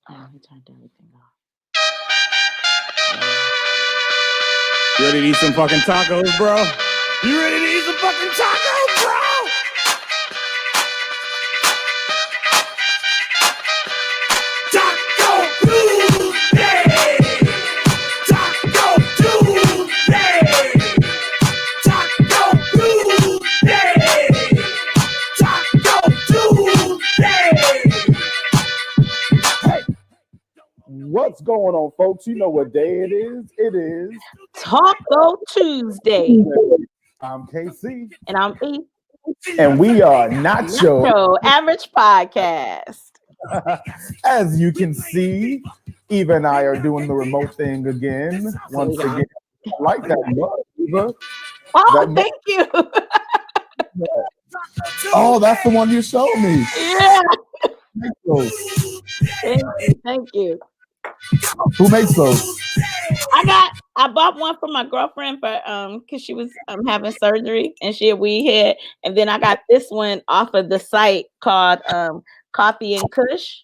Oh, he turned everything off. You ready to eat some fucking tacos, bro? You ready to eat some fucking tacos, bro? Taco Tuesday! Taco Tuesday! Taco Tuesday! Taco Tuesday! Hey! What's going on, folks? You know what day it is. It is Taco Tuesday. I'm KC. And I'm E. And we are Nacho Average Podcast. As you can see, Eva and I are doing the remote thing again. Once again, I like that mug, Eva. Oh, thank you. Oh, that's the one you showed me. Yeah. Thank you. Who makes those? I bought one for my girlfriend for because she was having surgery and she had weed head, and then I got this one off of the site called Coffee and Kush.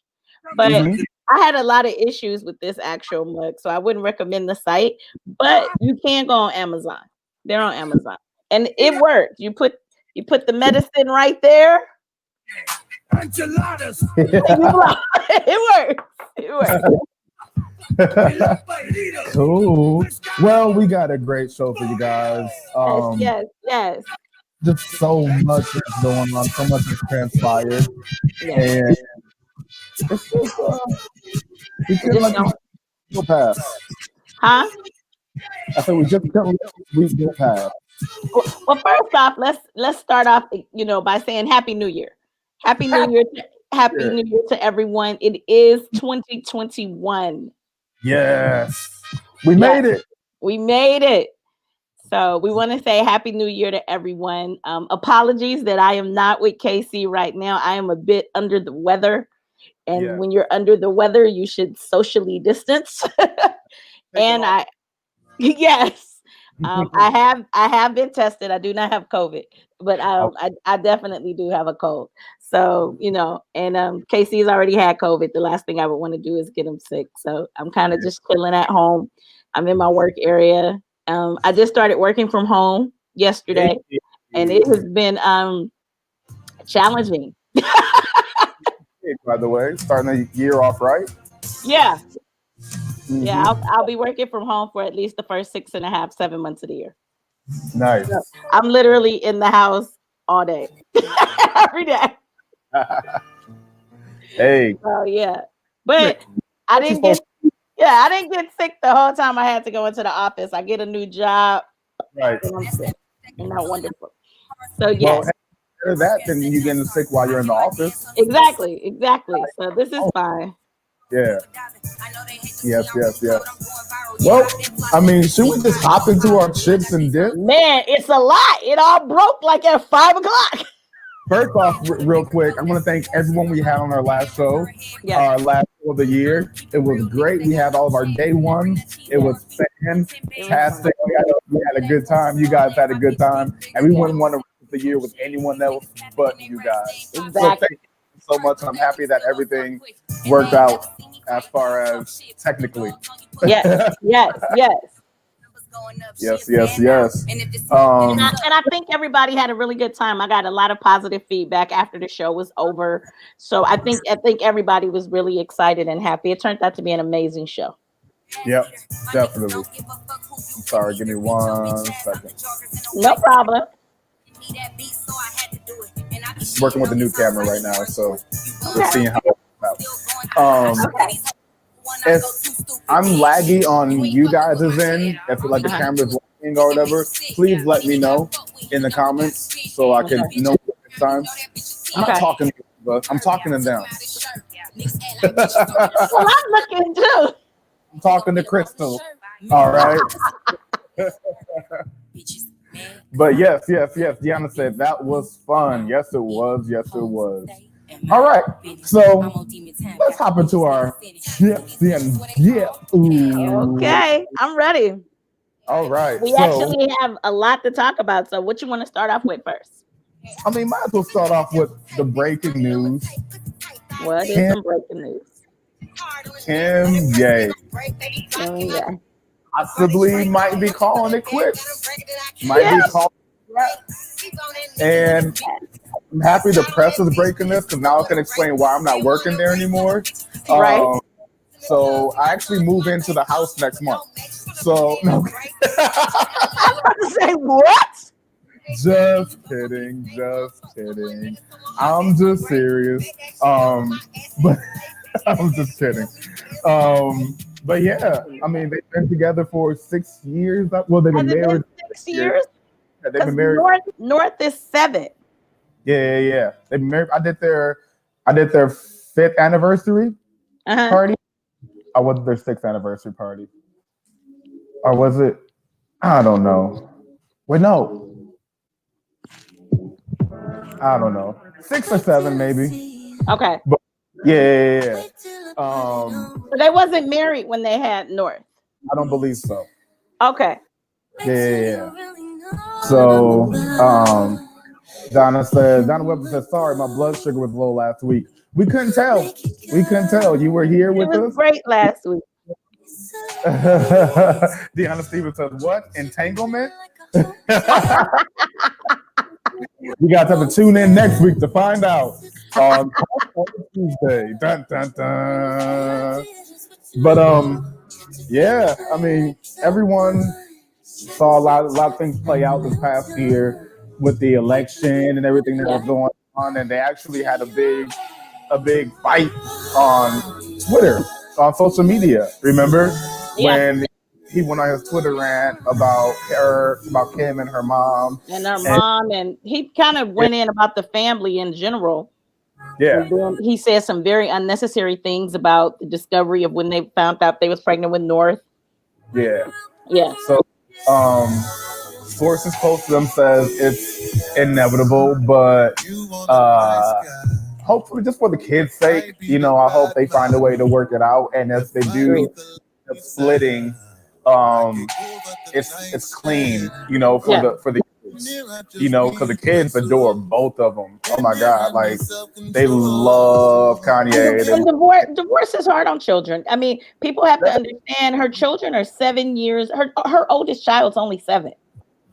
But I had a lot of issues with this actual mug, so I wouldn't recommend the site. But you can go on Amazon. They're on Amazon, and it works. You put the medicine right there. Enchiladas. It works. Cool. Well, we got a great show for you guys. Yes. Just so much is going on, so much has transpired, and it's just we feel like we'll pass. Huh? I said we just can't go past. Well, first off, let's start off, by saying Happy New Year. Happy New Year to everyone. It is 2021. Yes. We made it. We made it. So we want to say Happy New Year to everyone. Apologies that I am not with KC right now. I am a bit under the weather. And when you're under the weather, you should socially distance. And I have been tested. I do not have COVID, but I definitely do have a cold. So, and Casey's already had COVID. The last thing I would want to do is get him sick. So I'm kind of just chilling at home. I'm in my work area. I just started working from home yesterday, and it has been challenging. By the way, starting the year off right. Yeah. Mm-hmm. Yeah, I'll be working from home for at least the first 6.5, 7 months of the year. Nice. So I'm literally in the house all day, every day. Hey. Oh yeah, but I didn't get sick the whole time I had to go into the office. I get a new job, right? And I'm sick. Isn't that wonderful? So yes. Well, that then you getting sick while you're in the office. Exactly. So this is fine. Yeah. Yes. Well, I mean, should we just hop into our chips and dip? Man, it's a lot. It all broke like at 5:00. First off, real quick, I want to thank everyone we had on our last show, our last show of the year. It was great. We had all of our day ones. It was fantastic. We had a good time. You guys had a good time. And we wouldn't want to rest the year with anyone else but you guys. Exactly. So thank you so much. I'm happy that everything worked out as far as technically. Yes. And I think everybody had a really good time. I got a lot of positive feedback after the show was over. So I think everybody was really excited and happy. It turned out to be an amazing show. Yep, definitely. I'm sorry, give me 1 second. No problem. Working with the new camera right now, so we're seeing how it works out. If I'm laggy on you guys' end, if like the camera's lagging or whatever, please let me know in the comments so I can know next time. I'm not talking to you, but I'm talking to them. Well, I'm looking too. I'm talking to Crystal. All right. But yes. Deanna said that was fun. Yes, it was. All right, so let's hop into our chips and dip. Okay, I'm ready. All right. We actually have a lot to talk about. So what you want to start off with first? I mean, might as well start off with the breaking news. What is some breaking news? Kim, yay. Oh, yeah. Possibly might be calling it quits. Might Yeah. be calling it quits. And I'm happy the press is breaking this because now I can explain why I'm not working there anymore. Right. So I actually move into the house next month. So no, I'm about to say what? just kidding, just kidding. I'm just serious. But I'm just kidding. But yeah, I mean they've been together for 6 years. Well, they've Has been it been married 6 years? Yeah, they've Because been married. North is 7. Yeah. They've been married. I did their fifth anniversary Uh-huh. party. I was their sixth anniversary party, or was it? I don't know. Wait, no, I don't know. 6 or 7 maybe. Okay. But yeah. So they wasn't married when they had North. I don't believe so. Okay. Yeah. So Donna Webber said, sorry, my blood sugar was low last week. We couldn't tell. We couldn't tell. You were here It with was us. great last week. Deanna Stevens says, what? Entanglement? You got to have to tune in next week to find out. On Tuesday. Dun, dun, dun. But yeah, I mean, everyone saw a lot of things play out this past year with the election and everything that was going on, and they actually had a big fight on Twitter, on social media. Remember when he went on his Twitter rant about Kim and her mom, and he kind of went in about the family in general. Yeah. And then he said some very unnecessary things about the discovery of when they found out they was pregnant with North. Yeah. Yeah. So, sources close to them says it's inevitable, but hopefully, just for the kids' sake, I hope they find a way to work it out. And if they do end up splitting, it's clean, for the kids, because the kids adore both of them. Oh my God, like they love Kanye. And divorce is hard on children. I mean, people have to understand her children are 7 years. Her oldest child's only 7.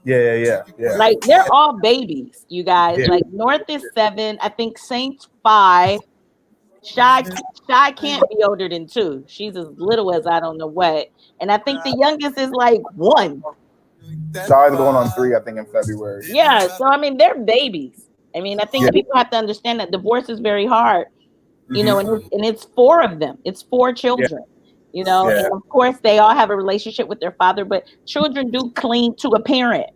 Yeah. Like they're all babies, you guys. Yeah. Like North is 7. I think Saint's 5. Shy can't be older than 2. She's as little as I don't know what. And I think the youngest is like 1. Shy's going on 3, I think, in February. Yeah. So I mean, they're babies. I mean, I think people have to understand that divorce is very hard. And it's 4 of them. It's 4 children. And of course they all have a relationship with their father, but children do cling to a parent.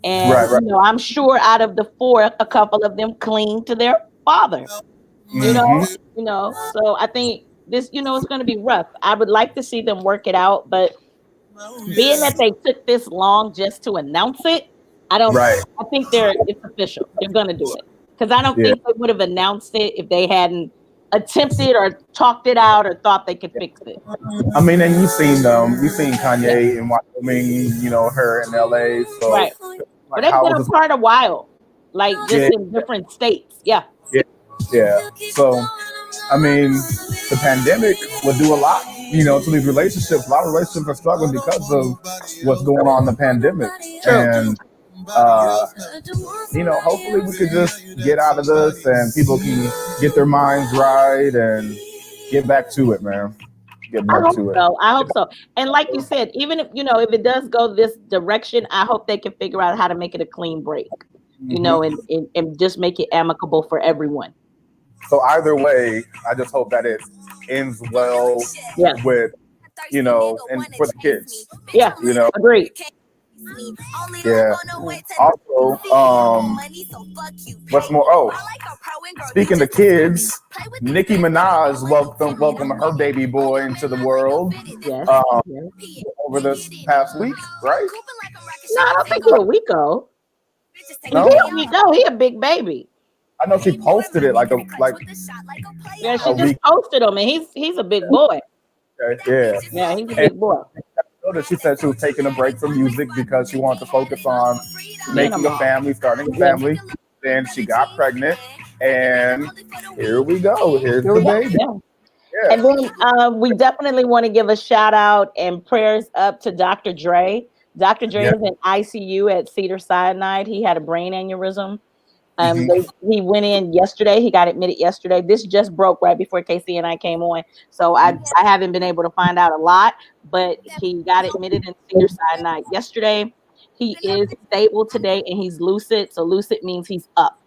And right. I'm sure out of the 4, a couple of them cling to their father. So I think this, it's going to be rough. I would like to see them work it out, but being that they took this long just to announce it, I think it's official. They're going to do it, because I don't think they would have announced it if they hadn't attempted or talked it out or thought they could fix it. I mean, and you've seen Kanye in Wyoming, her in LA. So right. But they've been apart a while, like just in different states. Yeah. So, I mean, the pandemic will do a lot, to these relationships. A lot of relationships are struggling because of what's going on in the pandemic. True. And, hopefully we could just get out of this and people can get their minds right and get back to it, man. I hope so. And like you said, even if it does go this direction, I hope they can figure out how to make it a clean break, and just make it amicable for everyone. So either way, I just hope that it ends well with, and for the kids. Yeah. Agreed. Yeah. Also, what's more? Oh, speaking of kids, Nicki Minaj welcome her baby boy into the world. Yes. Over this past week, right? No, I don't think he's a week old. No, he a big baby. I know she posted it like. Yeah, she just posted him, and he's a big boy. Yeah. Yeah, he's a big boy. She said she was taking a break from music because she wanted to focus on making a family, starting a family. Then she got pregnant, and here we go. Here's the baby. And then we definitely want to give a shout out and prayers up to Dr. Dre. Dr. Dre Yeah. is in ICU at Cedar Sinai. He had a brain aneurysm. Hmm. He went in yesterday. He got admitted yesterday. This just broke right before Casey and I came on, so I haven't been able to find out a lot. But he got admitted in Cedar Sinai yesterday. He is stable today, and he's lucid. So lucid means he's up,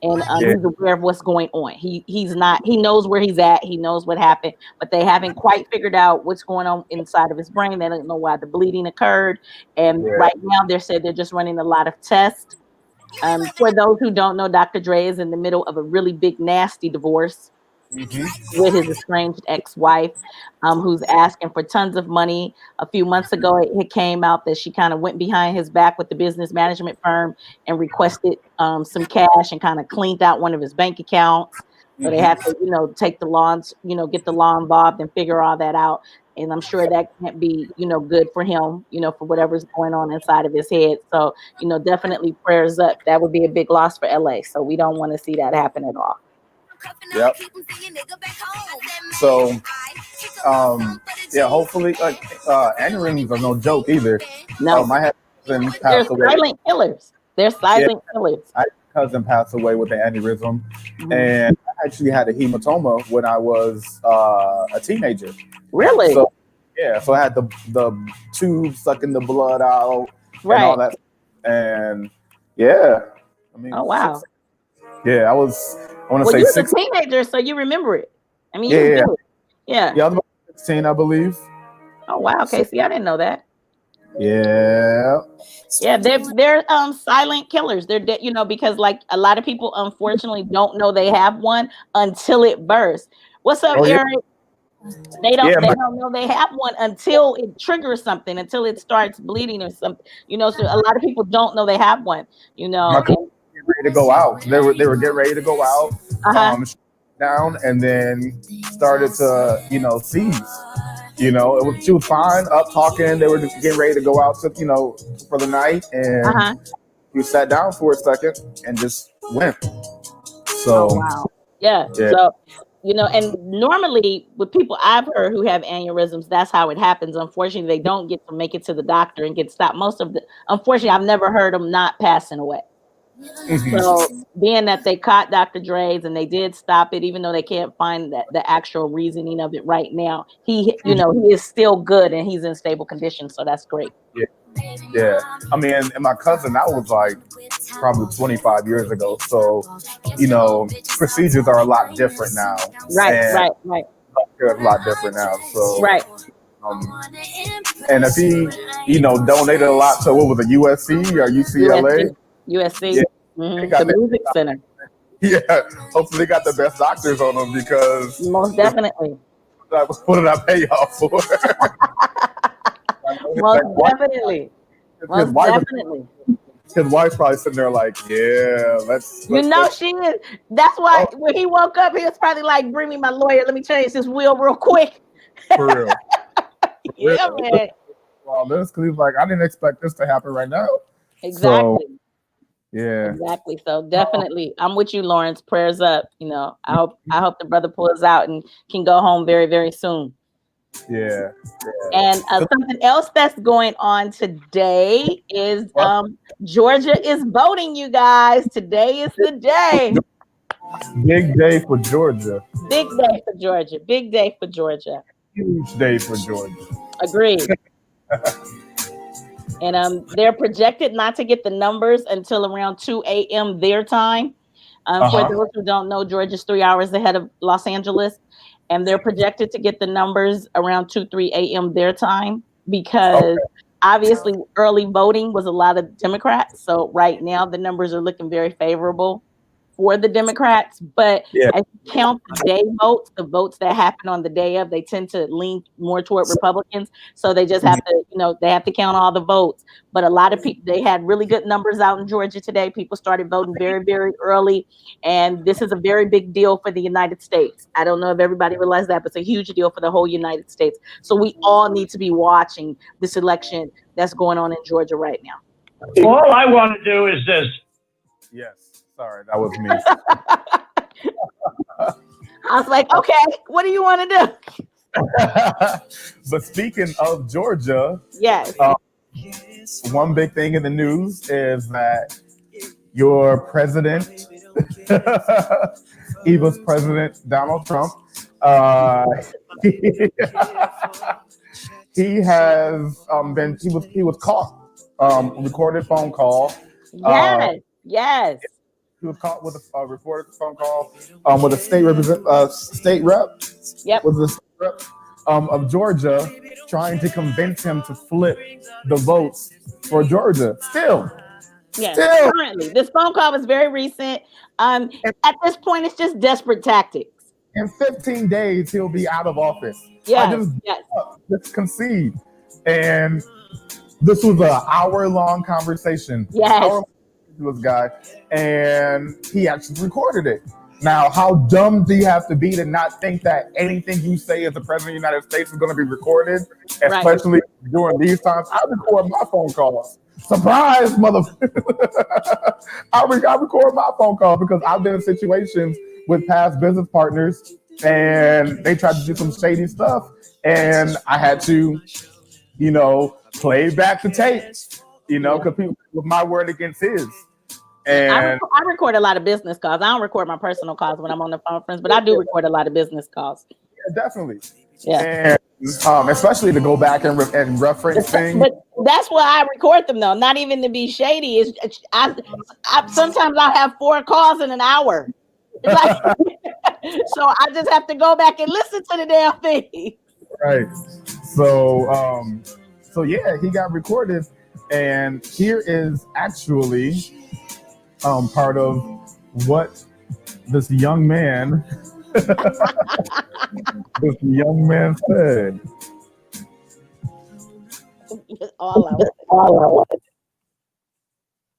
and Yeah. he's aware of what's going on. He's not. He knows where he's at. He knows what happened, but they haven't quite figured out what's going on inside of his brain. They don't know why the bleeding occurred, and Yeah. right now they said they're just running a lot of tests. For those who don't know, Dr. Dre is in the middle of a really big, nasty divorce Hmm. with his estranged ex-wife, who's asking for tons of money. A few months ago, it came out that she kind of went behind his back with the business management firm and requested some cash and kind of cleaned out one of his bank accounts. So they had to, take the law, get the law involved and figure all that out. And I'm sure that can't be, good for him, for whatever's going on inside of his head. So, definitely prayers up. That would be a big loss for LA. So we don't want to see that happen at all. Yep. So, yeah, hopefully, aneurysms are no joke either. No, my cousin they're passed away. silent killers. They're silent killers. My cousin passed away with an aneurysm, and I actually had a hematoma when I was a teenager. Really? So, yeah, so I had the tube sucking the blood out and all that, and yeah, I mean, oh wow. Yeah, I want to say you 6. were a teenager, so you remember it. I mean, Yeah. Yeah, I was about 16, I believe. Oh wow, Casey, I didn't know that. Yeah. Yeah, they're silent killers. They're dead, because like a lot of people unfortunately don't know they have one until it bursts. What's up, Eric? They don't know they have one until it triggers something, until it starts bleeding or something. So a lot of people don't know they have one, My cousin getting ready to go out. They were getting ready to go out. Down and then started to, seize. She was fine, up talking. They were just getting ready to go out to, for the night, and we sat down for a second and just went. So, wow. Yeah. So, and normally with people I've heard who have aneurysms, that's how it happens. Unfortunately, they don't get to make it to the doctor and get stopped. Unfortunately, I've never heard them not passing away. So being that they caught Dr. Dre's and they did stop it, even though they can't find the actual reasoning of it right now, he is still good and he's in stable condition. So that's great. Yeah. I mean, and my cousin, that was like probably 25 years ago. So, procedures are a lot different now. Right. They're a lot different now. So, right. And if he, donated a lot to what was it, USC or UCLA? USC. Yeah. The music center. Yeah. Hopefully they got the best doctors on them because most definitely. What did I pay y'all for? Most definitely. Most definitely. His wife's probably sitting there like, yeah, let's she is. That's why when he woke up, he was probably like, bring me my lawyer. Let me change this wheel real quick. For real. Yeah, man. Well, this because he's like, I didn't expect this to happen right now. Exactly. So, yeah. Exactly. So definitely, I'm with you, Lawrence. Prayers up. I hope the brother pulls out and can go home very, very soon. Yeah. And something else that's going on today is Georgia is voting, you guys. Today is the day. Big day for Georgia. Big day for Georgia. Big day for Georgia. Huge day for Georgia. Agreed. And they're projected not to get the numbers until around 2 a.m. their time. For those who don't know, Georgia's 3 hours ahead of Los Angeles. And they're projected to get the numbers around 2-3 a.m. their time because obviously early voting was a lot of Democrats. So right now the numbers are looking very favorable for the Democrats. But as you count the day votes, the votes that happen on the day of, they tend to lean more toward Republicans. So they just have to, they have to count all the votes. But a lot of people, they had really good numbers out in Georgia today. People started voting very, very early. And this is a very big deal for the United States. I don't know if everybody realized that, but it's a huge deal for the whole United States. So we all need to be watching this election that's going on in Georgia right now. All I want to do is this. Yes. Sorry, that was me. I was like, okay, what do you want to do? But speaking of Georgia, Yes. one big thing in the news is that your president, Eva's president Donald Trump, uh, he has been he was caught recorded phone call. Uh, Yes. Yes. he was caught with a recorded phone call with a state rep Yep. was the state rep of Georgia trying to convince him to flip the votes for Georgia. Yes. Still, Currently, this phone call was very recent. At this point, it's just desperate tactics. in 15 days he'll be out of office. I Yes. Yes. just concede. And this was an hour-long conversation. Yes. This guy, and he actually recorded it. Now, how dumb do you have to be to not think that anything you say as the president of the United States is going to be recorded, especially during these times? I record my phone calls. Surprise, motherfucker! I record my phone calls because I've been in situations with past business partners, and they tried to do some shady stuff, and I had to, play back the tape, because people with my word against his. And I record a lot of business calls. I don't record my personal calls when I'm on the phone with friends, but I do record a lot of business calls. Yeah, definitely. Yeah. And especially to go back and reference things. But that's why I record them, though. Not even to be shady. I sometimes I'll have 4 calls in an hour. Like, so I just have to go back and listen to the damn thing. Right. So yeah, he got recorded, and here is actually part of what this young man said. All I want.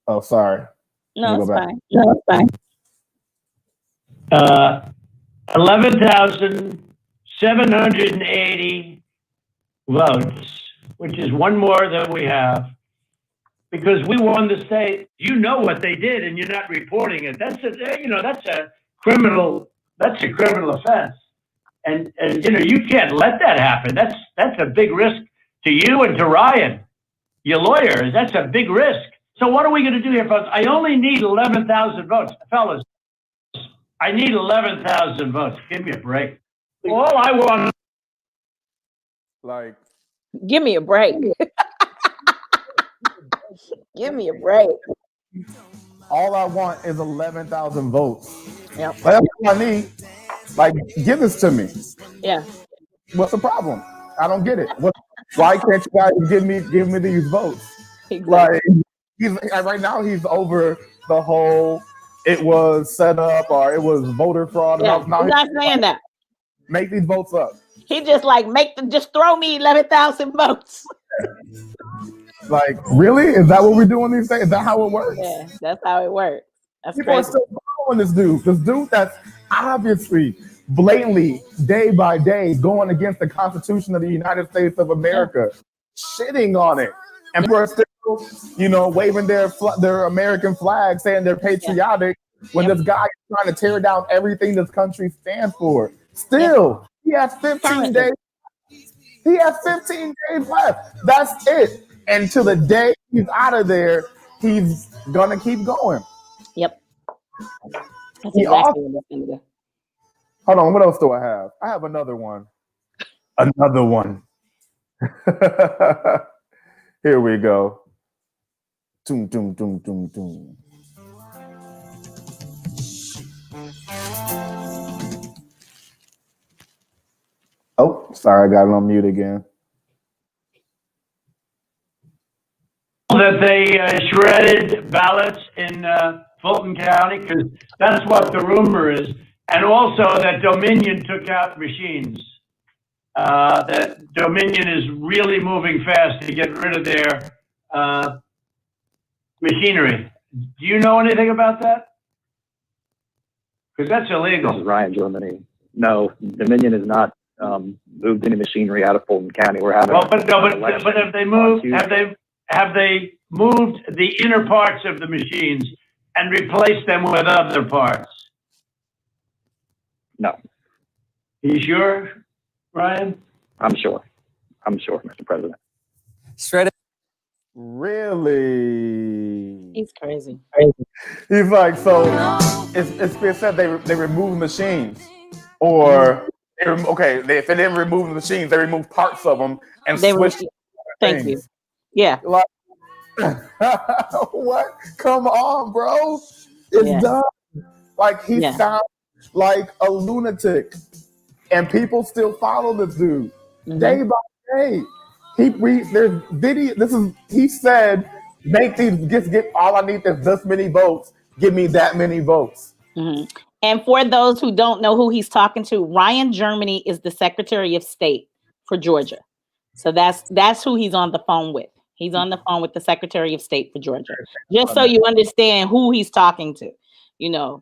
Oh, sorry. No, it's fine. No, it's fine. 11,780 votes, which is one more than we have, because we won the state. You know what they did, and you're not reporting it. That's a criminal offense, and you can't let that happen. That's a big risk to you and to Ryan, your lawyers. That's a big risk. So what are we going to do here, folks? I only need 11,000 votes, fellas. I need 11,000 votes. Give me a break. All I want, give me a break. Give me a break. All I want is 11,000 votes. Yep. That's all I need. Give this to me. Yeah. What's the problem? I don't get it. Why can't you guys give me these votes? Exactly. Right now he's over the whole it was set up or it was voter fraud. Yeah, he's not saying that. Make these votes up. He just just throw me 11,000 votes. Really? Is that what we're doing these days? Is that how it works? Yeah, that's how it works. That's People crazy. are still following this dude. This dude that's obviously, blatantly, day by day, going against the Constitution of the United States of America, shitting on it. And people are still, waving their American flag, saying they're patriotic, when this guy is trying to tear down everything this country stands for. Still, he has 15 days. He has 15 days left. That's it. And to the day he's out of there, he's gonna keep going. Yep. That's exactly what it's gonna do. Hold on, what else do I have? I have another one. Another one. Here we go. Doom, doom, doom, doom, doom. Oh, sorry, I got it on mute again. that they shredded ballots in Fulton County, because that's what the rumor is, and also that Dominion took out machines. That Dominion is really moving fast to get rid of their machinery. Do you know anything about that? Because that's illegal. This is Ryan, Germany. No, Dominion has not moved any machinery out of Fulton County. We're having. Well, but have they moved? Have they moved the inner parts of the machines and replaced them with other parts? No. You sure, Ryan? I'm sure, Mr. President. Straight. Really? He's crazy. He's like, so it's been said they remove machines, Mhm. or if they didn't remove the machines, they remove parts of them and They were. switch Thank you. things. Yeah. Like, what? Come on, bro. It's Yeah. done. Like he Yeah. sounds like a lunatic, and people still follow this dude day Mhm. by day. There's video. He said, make these get all I need is this many votes. Give me that many votes. Mhm. And for those who don't know who he's talking to, Ryan Germany is the Secretary of State for Georgia. So that's who he's on the phone with. He's on the phone with the Secretary of State for Georgia. Just so you understand who he's talking to. You know,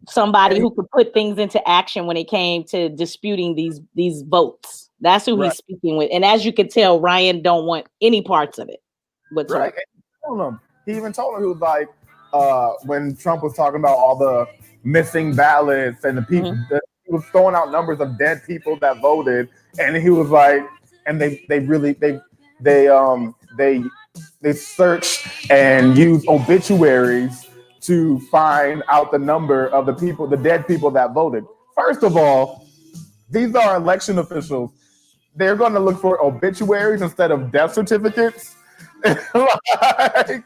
somebody who could put things into action when it came to disputing these votes. That's who Right. he's speaking with. And as you can tell, Ryan don't want any parts of it whatsoever. Right. He even told him, he was like, when Trump was talking about all the missing ballots and the people, he was throwing out numbers of dead people that voted, and he was like, and they searched and used obituaries to find out the number of the dead people that voted. First of all, these are election officials. They're going to look for obituaries instead of death certificates. like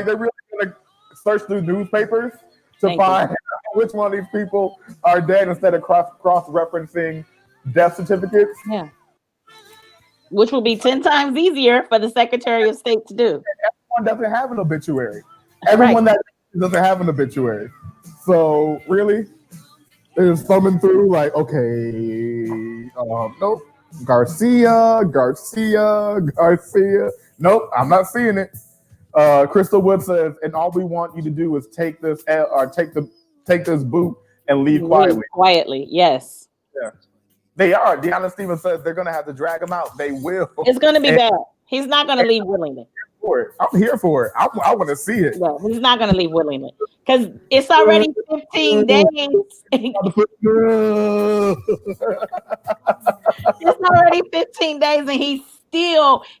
they're really going to search through newspapers to find which one of these people are dead instead of cross referencing death certificates. Yeah. Which will be 10 times easier for the Secretary of State to do. Everyone doesn't have an obituary. Everyone that doesn't have an obituary. So really, they're thumbing through like, okay, nope. Garcia. Nope, I'm not seeing it. Crystal Wood says, and all we want you to do is take this boot and leave quietly. Quietly, yes. Yeah. They are. Deanna Stevens says they're going to have to drag him out. They will. It's going to be bad. He's not going to leave willingly. I'm here for it. I want to see it. No, he's not going to leave willingly because it's already 15 days. It's already 15 days, and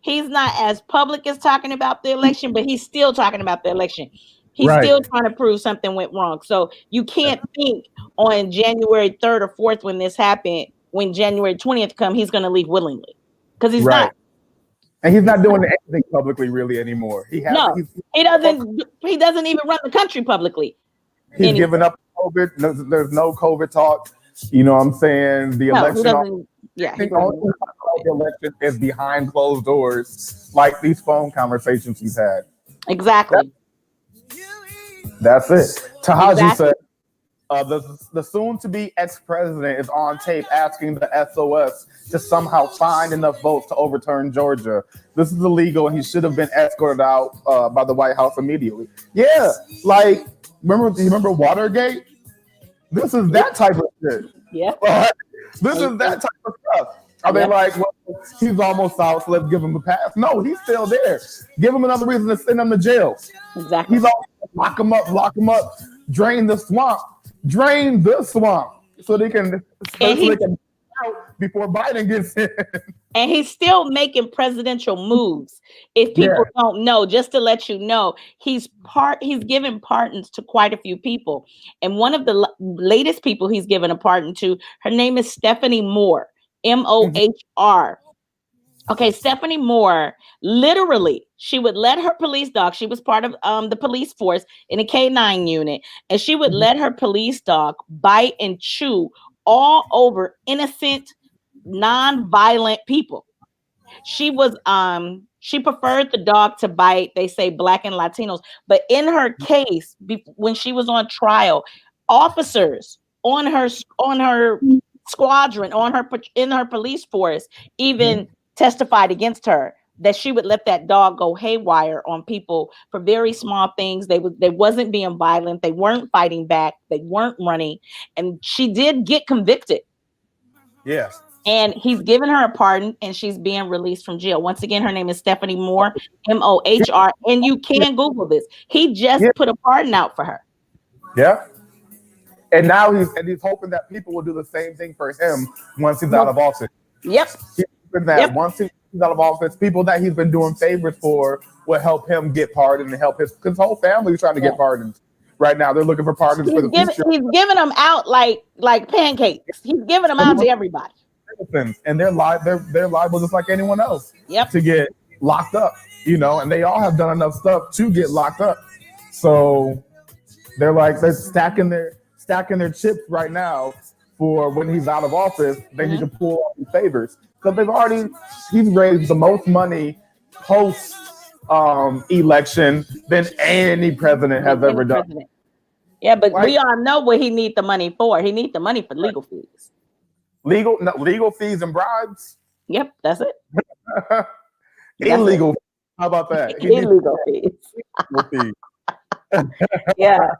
he's not as public as talking about the election, but he's still talking about the election. He's still trying to prove something went wrong. So you can't think on January 3rd or 4th when this happened, when January 20th come, he's going to leave willingly because he's not. And he's not doing anything publicly really anymore. He doesn't even run the country publicly. He's given up COVID. There's no COVID talk. You know what I'm saying? The election. The election is behind closed doors, like these phone conversations he's had. Exactly. That's it. Tahaji said, the soon-to-be ex-president is on tape asking the SOS to somehow find enough votes to overturn Georgia. This is illegal, and he should have been escorted out by the White House immediately. Yeah, like, remember Watergate? This is that type of shit. Yeah. This is that type of stuff. Are they like, well, he's almost out, so let's give him a pass? No, he's still there. Give him another reason to send him to jail. Exactly. He's always lock him up, drain the swamp, so they can out before Biden gets in. And he's still making presidential moves. If people don't know, just to let you know, he's given pardons to quite a few people. And one of the latest people he's given a pardon to, her name is Stephanie Moore, Mohr. Okay, Stephanie Moore, literally, she would let her police dog, she was part of the police force in a K9 unit, and she would let her police dog bite and chew all over innocent, non-violent people. She was she preferred the dog to bite, they say, Black and Latinos, but in her case, when she was on trial, officers on her squadron, in her police force, even testified against her that she would let that dog go haywire on people for very small things. They wasn't being violent, they weren't fighting back, they weren't running, and she did get convicted. Yes. And he's given her a pardon, and she's being released from jail. Once again, her name is Stephanie Moore, Mohr, and you can Google this. He just put a pardon out for her. Yeah. And now he's hoping that people will do the same thing for him once he's out of office. Yep. He's hoping that once he's out of office, people that he's been doing favors for will help him get pardoned and help his whole family is trying to get pardoned. Right now, they're looking for pardons for the future. He's giving them out like pancakes. He's giving them out to everybody. And they're liable just like anyone else to get locked up, and they all have done enough stuff to get locked up. So they're stacking their chips right now for when he's out of office, then he can pull off these favors. Because he's raised the most money post election than any president has ever done. Yeah, but we all know what he needs the money for. He needs the money for legal fees. Legal fees and bribes? Yep, that's it. Illegal. How about that? Illegal fees. Yeah.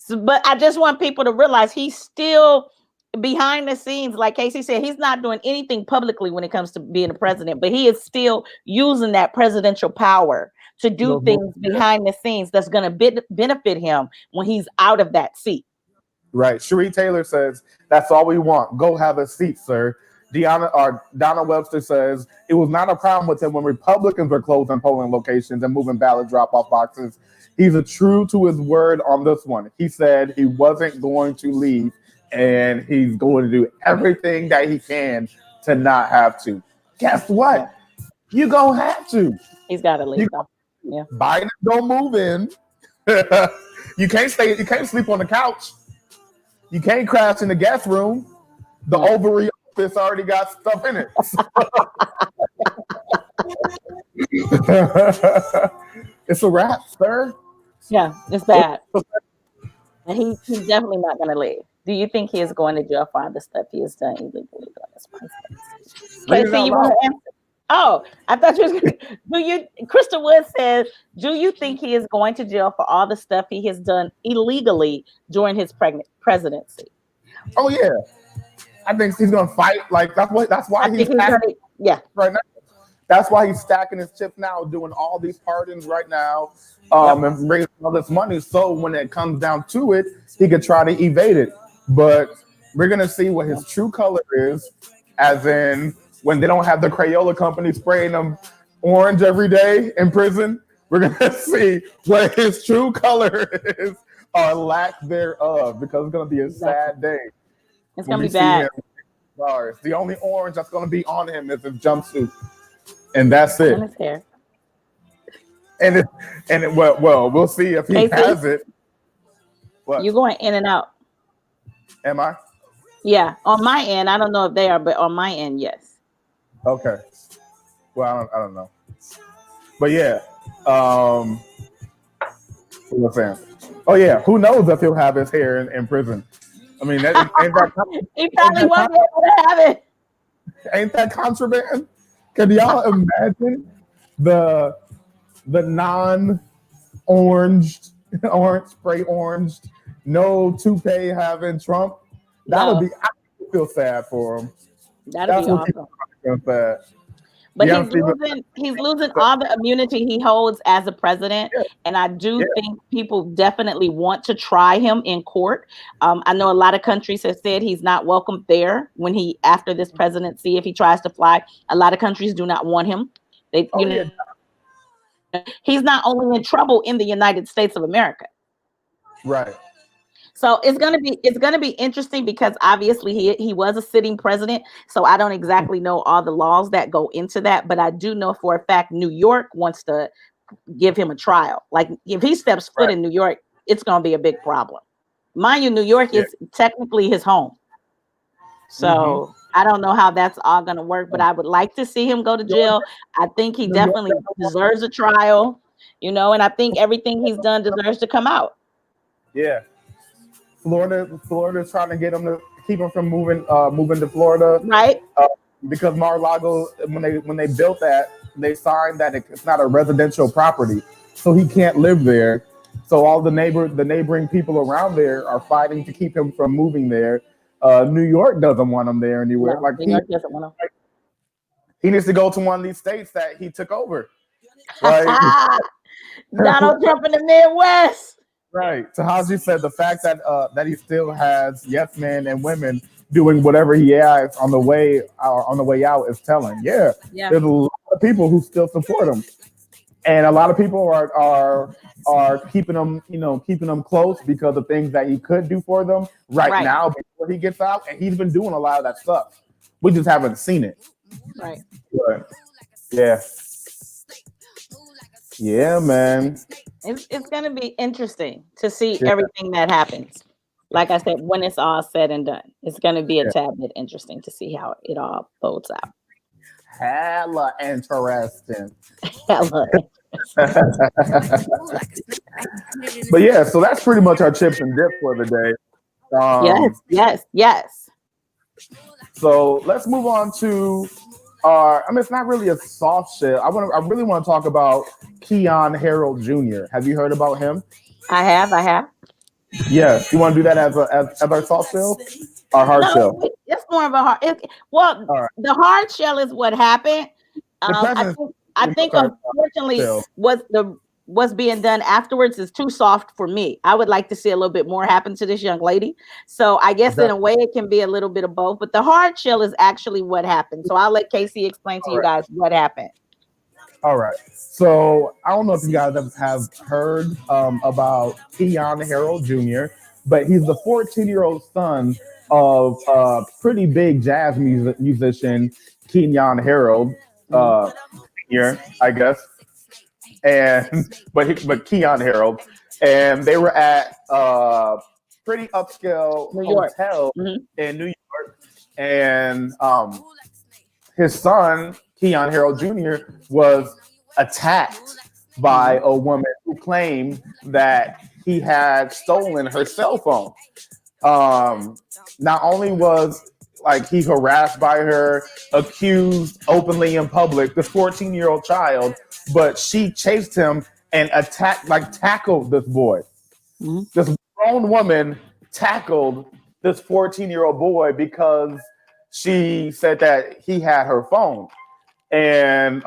But I just want people to realize he's still behind the scenes. Like Casey said, he's not doing anything publicly when it comes to being a president, but he is still using that presidential power to do things behind the scenes that's going to benefit him when he's out of that seat. Right. Cherie Taylor says, that's all we want. Go have a seat, sir. Donna Webster says, it was not a problem with him when Republicans were closing polling locations and moving ballot drop-off boxes. He's true to his word on this one. He said he wasn't going to leave, and he's going to do everything that he can to not have to. Guess what? You gonna have to. He's got to leave. Yeah. Biden don't move in. You can't sleep on the couch. You can't crash in the guest room. The ovary office already got stuff in it. It's a wrap, sir. Yeah, it's bad. And he's definitely not going to leave. Do you think he is going to jail for all the stuff he has done illegally during this process? Casey, you want to answer? Oh, I thought you was going to. Crystal Wood says, do you think he is going to jail for all the stuff he has done illegally during his presidency? Oh, yeah. I think he's going to fight. Like, that's why he's stacking right now. That's why he's stacking his chips now, doing all these pardons right now, and raising all this money. So when it comes down to it, he could try to evade it. But we're going to see what his true color is, as in when they don't have the Crayola company spraying them orange every day in prison. We're going to see what his true color is or lack thereof, because it's going to be a sad day. It's going to be bad. The only orange that's going to be on him is his jumpsuit. And that's it. And his hair. Well, we'll see if he has it. What? You're going in and out. Am I? Yeah. On my end, I don't know if they are, but on my end, yes. Okay. Well, I don't know. But yeah. What was I saying? Oh yeah. Who knows if he'll have his hair in prison? I mean, ain't that he probably won't be able to have it. Ain't that contraband? Can y'all imagine the non-orange, spray orange, no toupee having Trump? I feel sad for him. That'd be awesome. But he's losing all the immunity he holds as a president. Yeah. And I do think people definitely want to try him in court. I know a lot of countries have said he's not welcome there after this presidency, if he tries to fly. A lot of countries do not want him. He's not only in trouble in the United States of America. Right. So it's gonna be interesting, because obviously he was a sitting president. So I don't exactly know all the laws that go into that, but I do know for a fact New York wants to give him a trial. Like, if he steps foot in New York, it's gonna be a big problem. Mind you, New York is technically his home. So I don't know how that's all gonna work, but I would like to see him go to jail. I think he definitely deserves a trial, and I think everything he's done deserves to come out. Yeah. Florida's trying to get him to keep him from moving to Florida, right? Because Mar-a-Lago, when they built that, they signed that it's not a residential property, so he can't live there. So all the neighboring people around there are fighting to keep him from moving there. New York doesn't want him there anywhere. No, New York doesn't want him. He needs to go to one of these states that he took over. Like, Donald Trump in the Midwest. Right. Tahaji said the fact that that he still has yes men and women doing whatever he has on the way out is telling. Yeah, Yeah. there's a lot of people who still support him, and a lot of people are keeping him, keeping him close because of things that he could do for them right Right. now before he gets out, and he's been doing a lot of that stuff. We just haven't seen it. Right. But yeah, yeah, man. It's gonna be interesting to see Yeah, everything that happens. Like I said, when it's all said and done, it's gonna be a yeah. tad bit interesting to see how it all folds out. Hella interesting. Hella. But yeah, so that's pretty much our chips and dip for the day. Yes, yes, yes. So let's move on to our. I mean, it's not really a soft shit. I really want to talk about Keon Harold Jr. Have you heard about him? I have. Yes. You want to do that as our soft shell, our hard No, shell? it's more of a hard. Well, All right. the hard shell is what happened. The president I think our unfortunately shell. what's being done afterwards is too soft for me. I would like to see a little bit more happen to this young lady. So I guess in a way it can be a little bit of both, but the hard shell is actually what happened. So I'll let Casey explain to you guys what happened. All right. So I don't know if you guys have heard about Keon Harold Jr., but he's the 14-year-old son of pretty big jazz musician Keon Harold here, I guess. And but Keon Harold, and they were at pretty upscale New York. hotel in New York, and his son Keon Harold Jr. was attacked by a woman who claimed that he had stolen her cell phone. Not only was like he harassed by her, accused openly in public, this 14-year-old child, but she chased him and tackled this boy. Mm-hmm. This grown woman tackled this 14-year-old boy because she said that he had her phone. And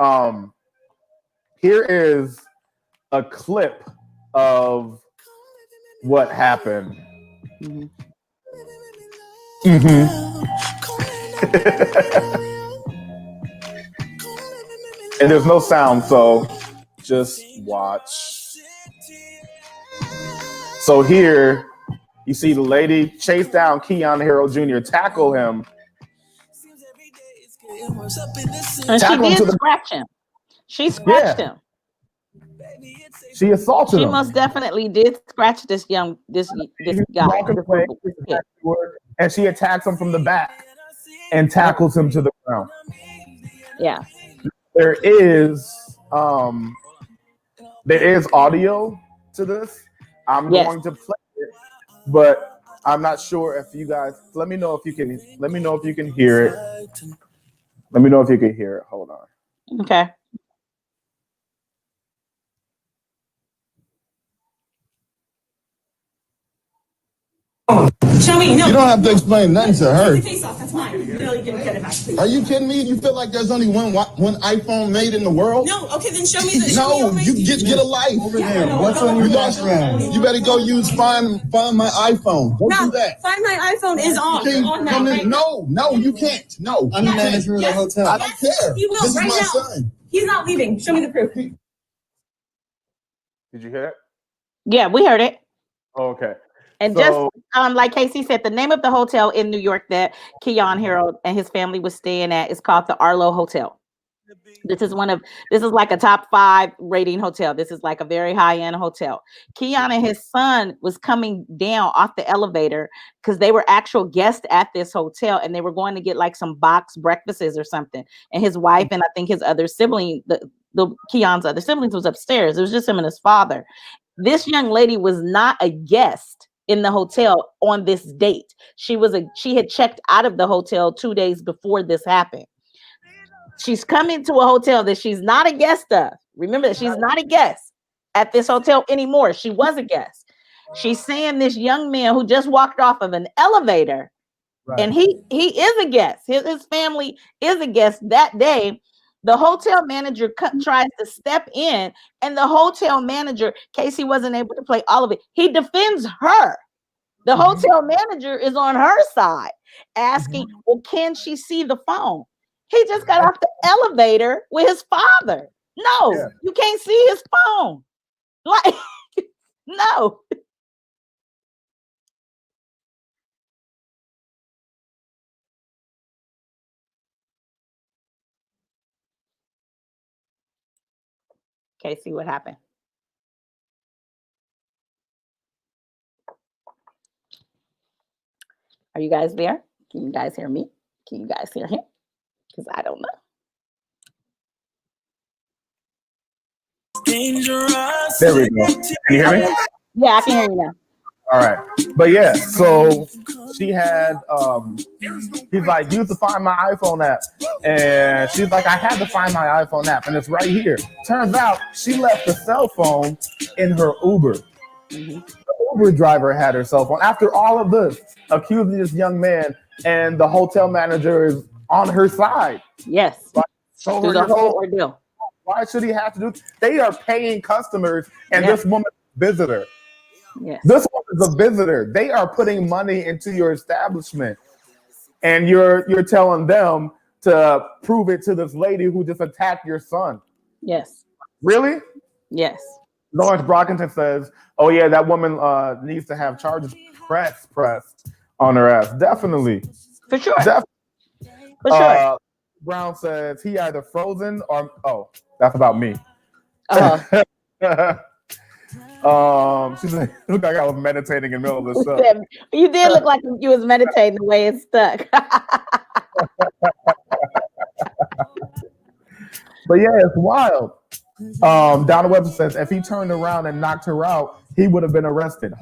here is a clip of what happened. Mm-hmm. And there's no sound, so just watch. So here you see the lady chase down Keon Harold Jr., tackle him. And she did scratch him. She scratched him. She assaulted him. She most definitely did scratch this guy. And she attacks him from the back and tackles him to the ground. Yeah. There is audio to this. I'm going to play it, but I'm not sure if you guys let me know if you can hear it. Let me know if you can hear it. Hold on. Okay. Show me. No. You don't have to explain nothing to her. Take your face off. That's mine. You really can get it back, please. Are you kidding me? You feel like there's only one iPhone made in the world? No. Okay, then show me the. No, you get a life over there. What's on your background? You better go use find my iPhone. Go do that. Find my iPhone is on. Right? No, you can't. No, I'm the manager of the hotel. I don't care. He will this right is my now. son. He's not leaving. Show me the proof. Did you hear it? Yeah, we heard it. Oh, okay. And just like Casey said, the name of the hotel in New York that Keon Harold and his family was staying at is called the Arlo Hotel. This is like a top 5 rating hotel. This is like a very high-end hotel. Keon and his son was coming down off the elevator because they were actual guests at this hotel, and they were going to get like some box breakfasts or something. And his wife and I think his other sibling, the Keon's other siblings, was upstairs. It was just him and his father. This young lady was not a guest in the hotel on this date. She had checked out of the hotel 2 days before this happened. She's coming to a hotel that she's not a guest of. Remember that she's not a guest at this hotel anymore. She was a guest. She's saying this young man who just walked off of an elevator, and he is a guest. His family is a guest that day. The hotel manager tries to step in, and the hotel manager, Casey wasn't able to play all of it. He defends her. The hotel manager is on her side, asking, well, can she see the phone? He just got off the elevator with his father. No, you can't see his phone. Like, no. Okay, see what happened. Are you guys there? Can you guys hear me? Can you guys hear him? Because I don't know. There we go. Can you hear me? Yeah, I can hear you now. All right. But yeah, so she had he's like, use to find my iPhone app. And she's like, I had to find my iPhone app, and it's right here. Turns out she left the cell phone in her Uber. The Uber driver had her cell phone. After all of this, accusing this young man, and the hotel manager is on her side. Yes. Like, so through the whole ordeal. Why should he have to do? They are paying customers, and this woman is a visitor. Yes. This one is a visitor. They are putting money into your establishment, and you're telling them to prove it to this lady who just attacked your son. Yes. Really? Yes. Lawrence Brockington says, "Oh yeah, that woman needs to have charges pressed on her ass. Definitely, for sure. For sure." Brown says he either frozen or that's about me. She's like, look like I was meditating in the middle of the show. You did look like you was meditating the way it's stuck. But yeah, it's wild. Donna Webster says if he turned around and knocked her out, he would have been arrested.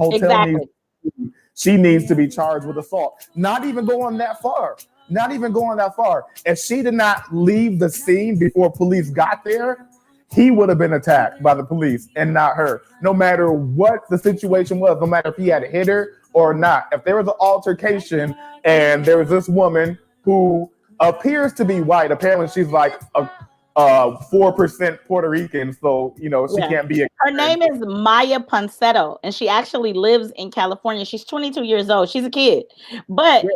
She needs to be charged with assault. Not even going that far. If she did not leave the scene before police got there, he would have been attacked by the police and not her. No matter what the situation was, no matter if he had hit her or not. If there was an altercation and there was this woman who appears to be white, apparently she's like a 4% Puerto Rican, so she can't be. Her name is Maya Ponsetto, and she actually lives in California. She's 22 years old. She's a kid, but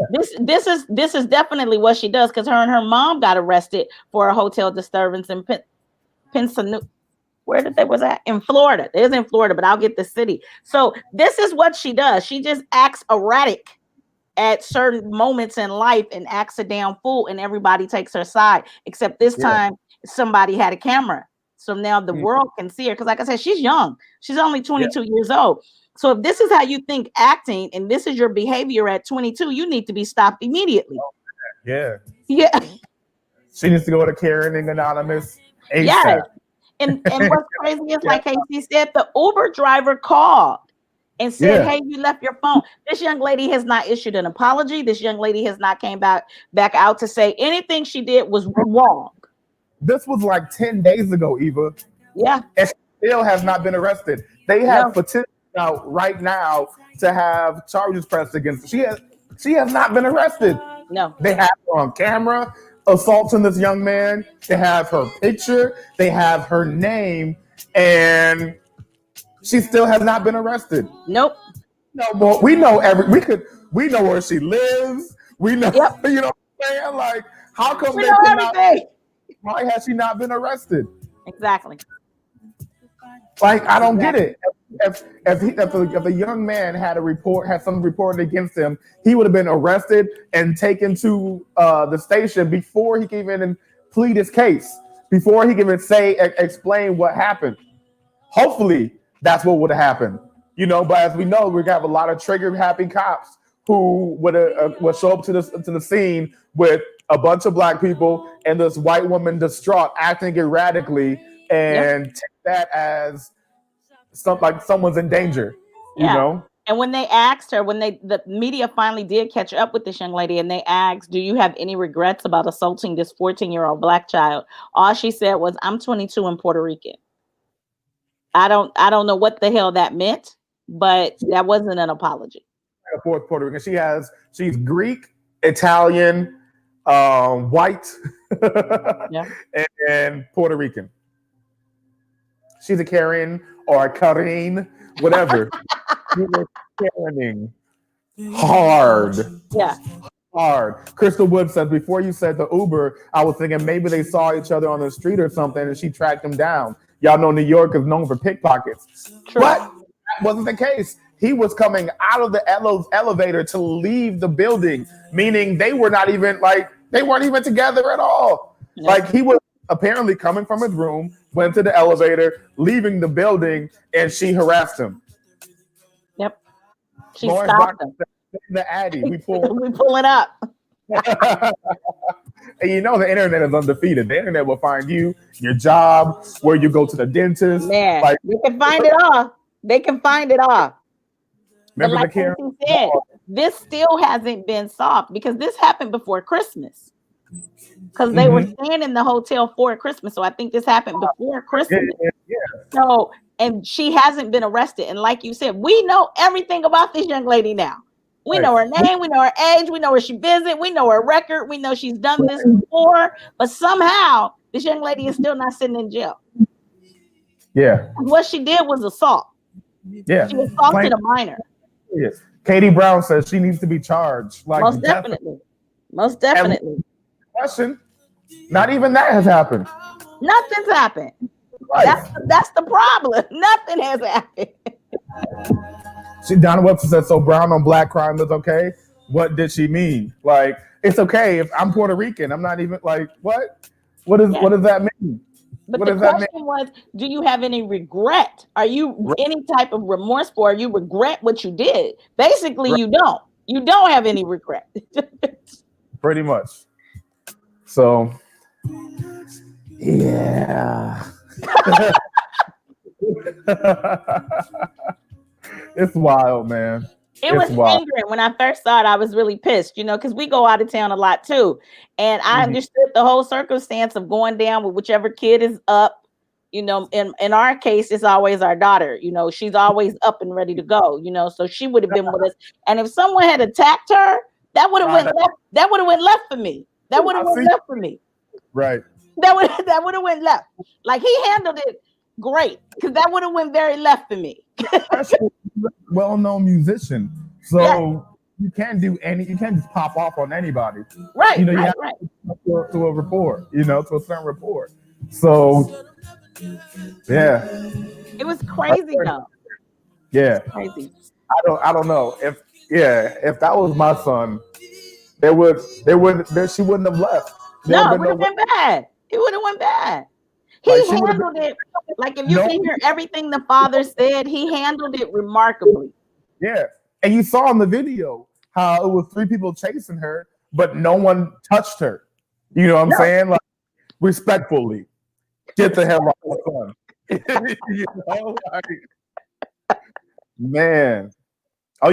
this is definitely what she does, because her and her mom got arrested for a hotel disturbance in Pennsylvania. Where did they was at? In Florida. It is in Florida, but I'll get the city. So this is what she does. She just acts erratic at certain moments in life and acts a damn fool, and everybody takes her side. Except this time, somebody had a camera. So now the world can see her. Because like I said, she's young. She's only 22 years old. So if this is how you think acting, and this is your behavior at 22, you need to be stopped immediately. Yeah. She needs to go to Karen Anonymous ASAP. Yes. And what's crazy is, like Casey said, the Uber driver called and said, hey, you left your phone. This young lady has not issued an apology. This young lady has not came back out to say anything she did was wrong. This was like 10 days ago, Eva. Yeah. And she still has not been arrested. They have petitions out right now to have charges pressed against her. She has not been arrested. No. They have her on camera assaulting this young man. They have her picture. They have her name. And she still has not been arrested. Nope. No, but we know we know where she lives. We know, you know what I'm saying? Like, how come we know everything? Why has she not been arrested? Exactly. Like, I don't get it. If a young man had something reported against him, he would have been arrested and taken to the station before he can even plead his case, before he can even explain what happened. Hopefully, that's what would have happened. But as we know, we got a lot of trigger-happy cops who would show up to the scene with a bunch of black people and this white woman distraught, acting erratically, and take that as like someone's in danger. You know. And when they asked her, the media finally did catch up with this young lady, and they asked, "Do you have any regrets about assaulting this 14-year-old black child?" All she said was, "I'm 22 and Puerto Rican." I don't know what the hell that meant, but that wasn't an apology. Puerto Rican. She's Greek, Italian, white, Yeah. and Puerto Rican. She's a Karen or a Karen, whatever. She was Karening hard. Yeah. Hard. Crystal Wood says, before you said the Uber, I was thinking maybe they saw each other on the street or something and she tracked him down. Y'all know New York is known for pickpockets. True. But that wasn't the case. He was coming out of the elevator to leave the building, meaning they were not even they weren't even together at all. Yeah. Like he was apparently coming from his room, went to the elevator, leaving the building, and she harassed him. Yep. She Lawrence stopped Barker him. said, the Addy, we pull. We pull it up. And you know the internet is undefeated. The internet will find you, your job, where you go to the dentist. Man, Like, they can find it all. They can find it all. But remember like the Karen? Casey said, this still hasn't been solved because this happened before Christmas. Because they were staying in the hotel for Christmas. So I think this happened before Christmas. Yeah. So, and she hasn't been arrested. And like you said, we know everything about this young lady now. We know her name, we know her age, we know where she visited, we know her record, we know she's done this before, but somehow this young lady is still not sitting in jail. Yeah. What she did was assault. Yeah. She assaulted a minor. Yes. Katie Brown says she needs to be charged. Like, Most definitely. Most definitely. Question. Not even that has happened. Nothing's happened. Right. That's the problem. Nothing has happened. Donna Webster said, so brown on black crime is okay. What did she mean? Like, it's okay if I'm Puerto Rican. I'm not even like, what? What does that mean? But What the does that question mean? was, do you have any regret? Are you any type of remorse for? You regret what you did? Basically, you don't. You don't have any regret. Pretty much. So, yeah. It's wild, man. It was angering when I first saw it. I was really pissed, because we go out of town a lot too. And I understood the whole circumstance of going down with whichever kid is up. In our case, it's always our daughter. She's always up and ready to go. So she would have been with us. And if someone had attacked her, that would have went left. That would have went left for me. That would have went left for me. Right. That would have went left. Like he handled it great because that would have went very left for me. Well-known musician, so you can't do you can't just pop off on anybody. Right. You have to a report. To a certain report. So yeah, it was crazy though. Yeah, crazy. I don't know if that was my son, she wouldn't have left. No, it would have been bad. It would have went bad. He handled it like if you can hear everything the father said, he handled it remarkably. Yeah, and you saw in the video how it was 3 people chasing her, but no one touched her. You know what I'm saying? Like respectfully, get the hell out of the sun. Man. Oh,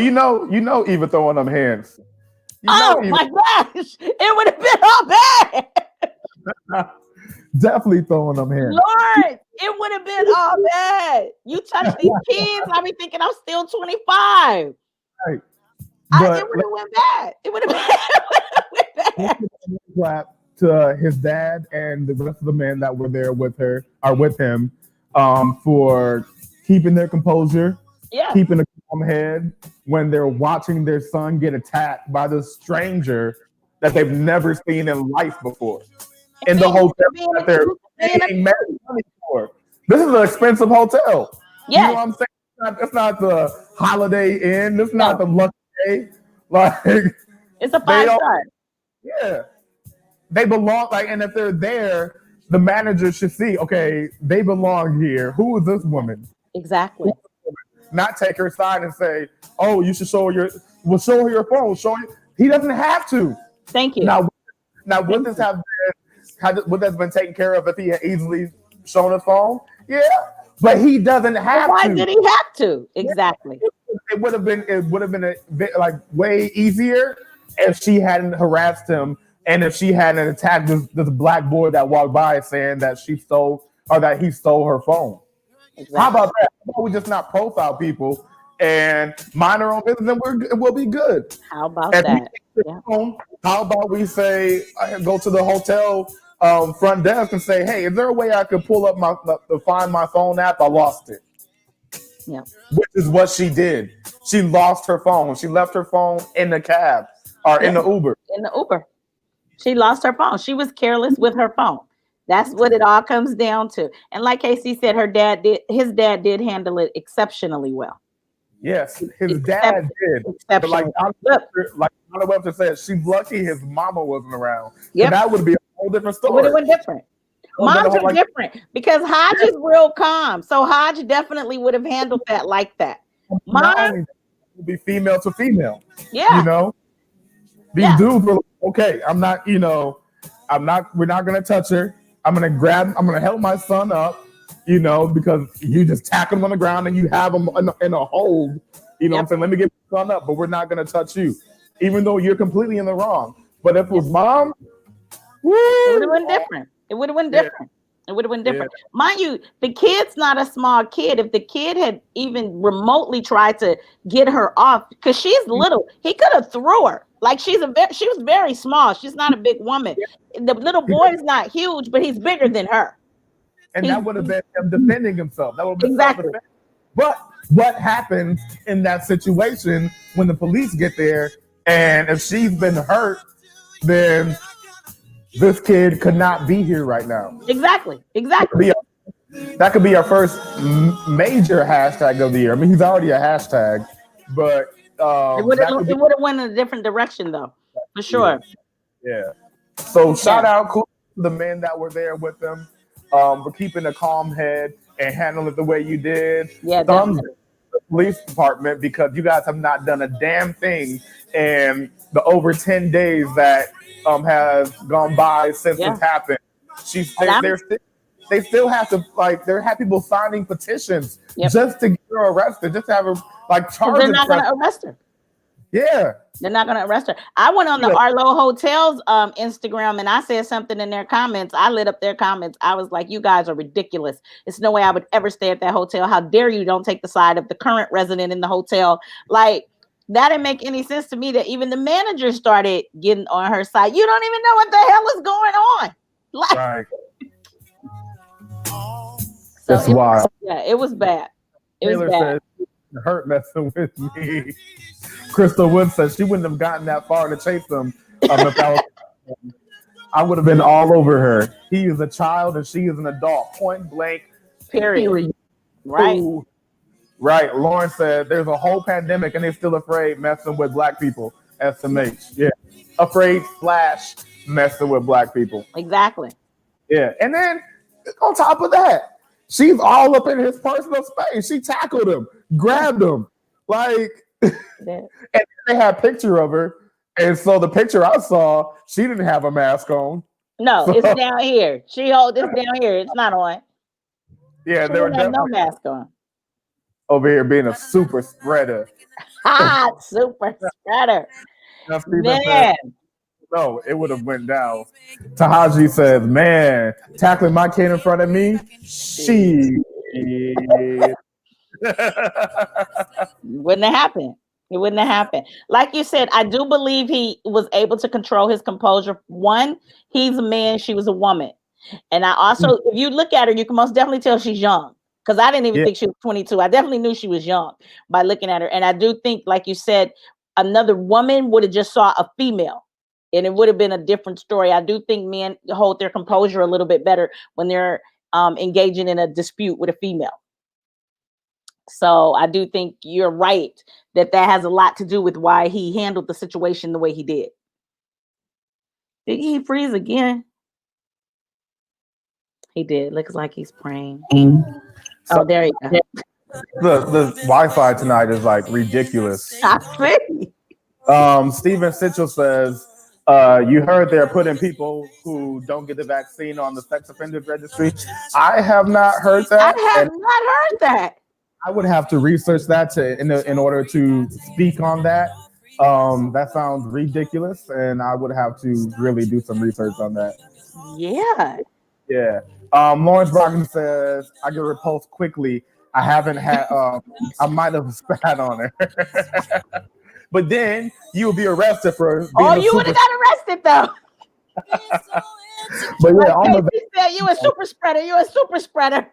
Eva throwing them hands. My gosh, it would have been all bad. Definitely throwing them hands. Lord, it would have been all bad. You touch these kids, I be thinking I'm still 25. Right. It would have went bad. It would have been bad. To his dad and the rest of the men that were there with him, for keeping their composure, keeping a calm head when they're watching their son get attacked by this stranger that they've never seen in life before. In the hotel that they're paying money for. This is an expensive hotel. Yeah. You know what I'm saying? It's not the Holiday Inn. It's not the Lucky Day. Like it's a 5-star. Yeah. They belong, and if they're there, the manager should see, okay, they belong here. Who is this woman? Exactly. Not take her side and say, oh, you should show her your phone. He doesn't have to. Thank you. Now would this have been would that have been taken care of if he had easily shown his phone? Yeah. But he doesn't have Why to. Why did he have to? Exactly. It would have been a bit, way easier if she hadn't harassed him and if she hadn't attacked this black boy that walked by saying that he stole her phone. Exactly. How about that? How about we just not profile people and mind our own business, and we'll be good. How about And that? Yeah. how about we say, go to the hotel front desk and say, hey, is there a way I could pull up to find my phone app? I lost it. Yeah. Which is what she did. She lost her phone. She left her phone in the cab or in the Uber. In the Uber. She lost her phone. She was careless with her phone. That's what it all comes down to. And like Casey said, his dad did handle it exceptionally well. Yes, his dad did. But like Donna Webster said, she's lucky his mama wasn't around. Yep. So that would be a whole different story. It would have been different. Moms are different because Hodge is real calm. So Hodge definitely would have handled that like that. Mom would be female to female. Yeah. You know? These dudes were like, okay, we're not gonna touch her. I'm gonna help my son up, because you just tackle him on the ground and you have him in a hold. You know what I'm saying? Let me get my son up, but we're not gonna touch you. Even though you're completely in the wrong. But if it was mom, it would have been different. It would have been different. It would have been different. Mind you, the kid's not a small kid. If the kid had even remotely tried to get her off, because she's little, he could have threw her. Like she was very small. She's not a big woman. The little boy's not huge, but he's bigger than her. And that would have been him defending himself. That would have been exactly. But what happens in that situation when the police get there, and if she's been hurt, then this kid could not be here right now. Exactly. That could be our first major hashtag of the year. I mean, he's already a hashtag, but it would have went in a different direction, though, for sure. Yeah. So shout out to the men that were there with them for keeping a calm head and handling it the way you did. Yeah, Thumbs up the police department, because you guys have not done a damn thing in the over 10 days that has gone by since this happened. They still have to they have people signing petitions just to get her arrested, just to have her charged. They're not going to arrest her. Yeah, they're not going to arrest her. I went on the Arlo Hotels Instagram and I said something in their comments. I lit up their comments. I was like, "You guys are ridiculous. It's no way I would ever stay at that hotel. How dare you don't take the side of the current resident in the hotel?" Like, that didn't make any sense to me. That even the manager started getting on her side. You don't even know what the hell is going on. Like, right. So that's wild. It was bad. Taylor said, "Hurt messing with me." Crystal Wood says she wouldn't have gotten that far to chase them if I would have been all over her. He is a child and she is an adult. Point blank. Period. Right. Ooh. Right. Lauren said there's a whole pandemic and they're still afraid messing with black people. SMH. Yeah. Afraid / messing with black people. Exactly. Yeah. And then on top of that, she's all up in his personal space. She tackled him, grabbed him. And they had a picture of her. And so the picture I saw, she didn't have a mask on. No, it's down here. She hold this down here. It's not on. Yeah, there were no mask on. Over here being a super spreader. Super spreader. Man. No, it would have went down. Tahaji says, "Man, tackling my kid in front of me, she wouldn't have happened. It wouldn't have happened. Like you said, I do believe he was able to control his composure. One, he's a man, she was a woman. And I also, if you look at her, you can most definitely tell she's young. Because I didn't even think she was 22. I definitely knew she was young by looking at her. And I do think, like you said, another woman would have just saw a female. And it would have been a different story. I do think men hold their composure a little bit better when they're engaging in a dispute with a female. So I do think you're right that has a lot to do with why he handled the situation the way he did. Did he freeze again? He did. Looks like he's praying. Oh, there you go. The Wi-Fi tonight is ridiculous. I see. Steven Sitchell says, you heard they're putting people who don't get the vaccine on the sex offender registry. I have not heard that. I have not heard that. I would have to research that in order to speak on that. That sounds ridiculous, and I would have to really do some research on that. Yeah. Yeah. Lawrence Brockman says, "I get repulsed quickly. I haven't had. I might have spat on her, but then you would be arrested for being you would have got arrested though. But yeah, like Casey said, you a super spreader. You a super spreader.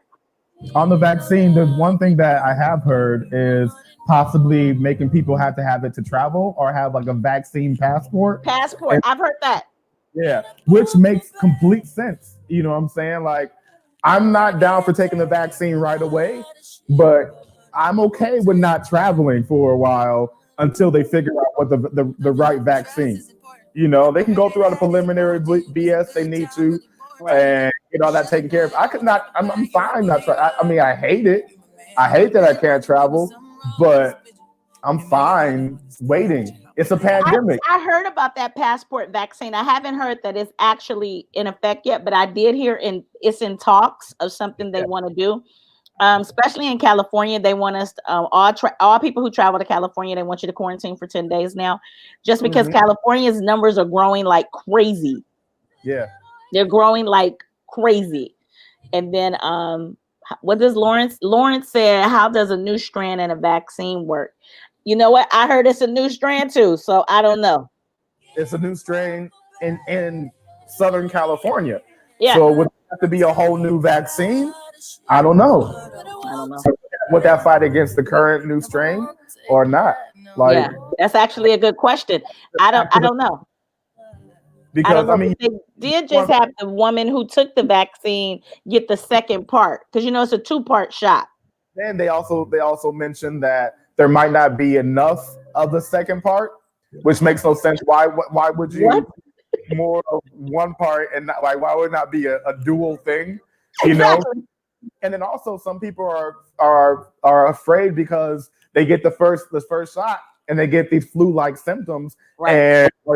On the vaccine, the one thing that I have heard is possibly making people have to have it to travel or have like a vaccine passport. Passport. I've heard that. Yeah, which makes complete sense. You know what I'm saying? Like, I'm not down for taking the vaccine right away, but I'm okay with not traveling for a while until they figure out what the right vaccine. You know, they can go through all the preliminary BS they need to and get all that taken care of. I could not, I'm fine not trying. I mean, I hate it. I hate that I can't travel, but I'm fine waiting. It's a pandemic. I heard about that passport vaccine. I haven't heard that it's actually in effect yet, but I did hear it's in talks of something they want to do. Especially in California, they want us all people who travel to California, they want you to quarantine for 10 days now, just because California's numbers are growing like crazy. Yeah, they're growing like crazy. And then what does Lawrence said, how does a new strand in a vaccine work? You know what? I heard it's a new strand too, so I don't know. It's a new strain in Southern California. Yeah. So would it have to be a whole new vaccine? I don't know. So would that fight against the current new strain or not? Like, yeah, that's actually a good question. I don't know. Because I mean, they did just have the woman who took the vaccine get the second part because it's a 2-part shot. Then they also mentioned that there might not be enough of the second part, which makes no sense. Why would you more of one part and not, like, why would it not be a dual thing? You know. And then also some people are afraid because they get the first shot and they get these flu-like symptoms or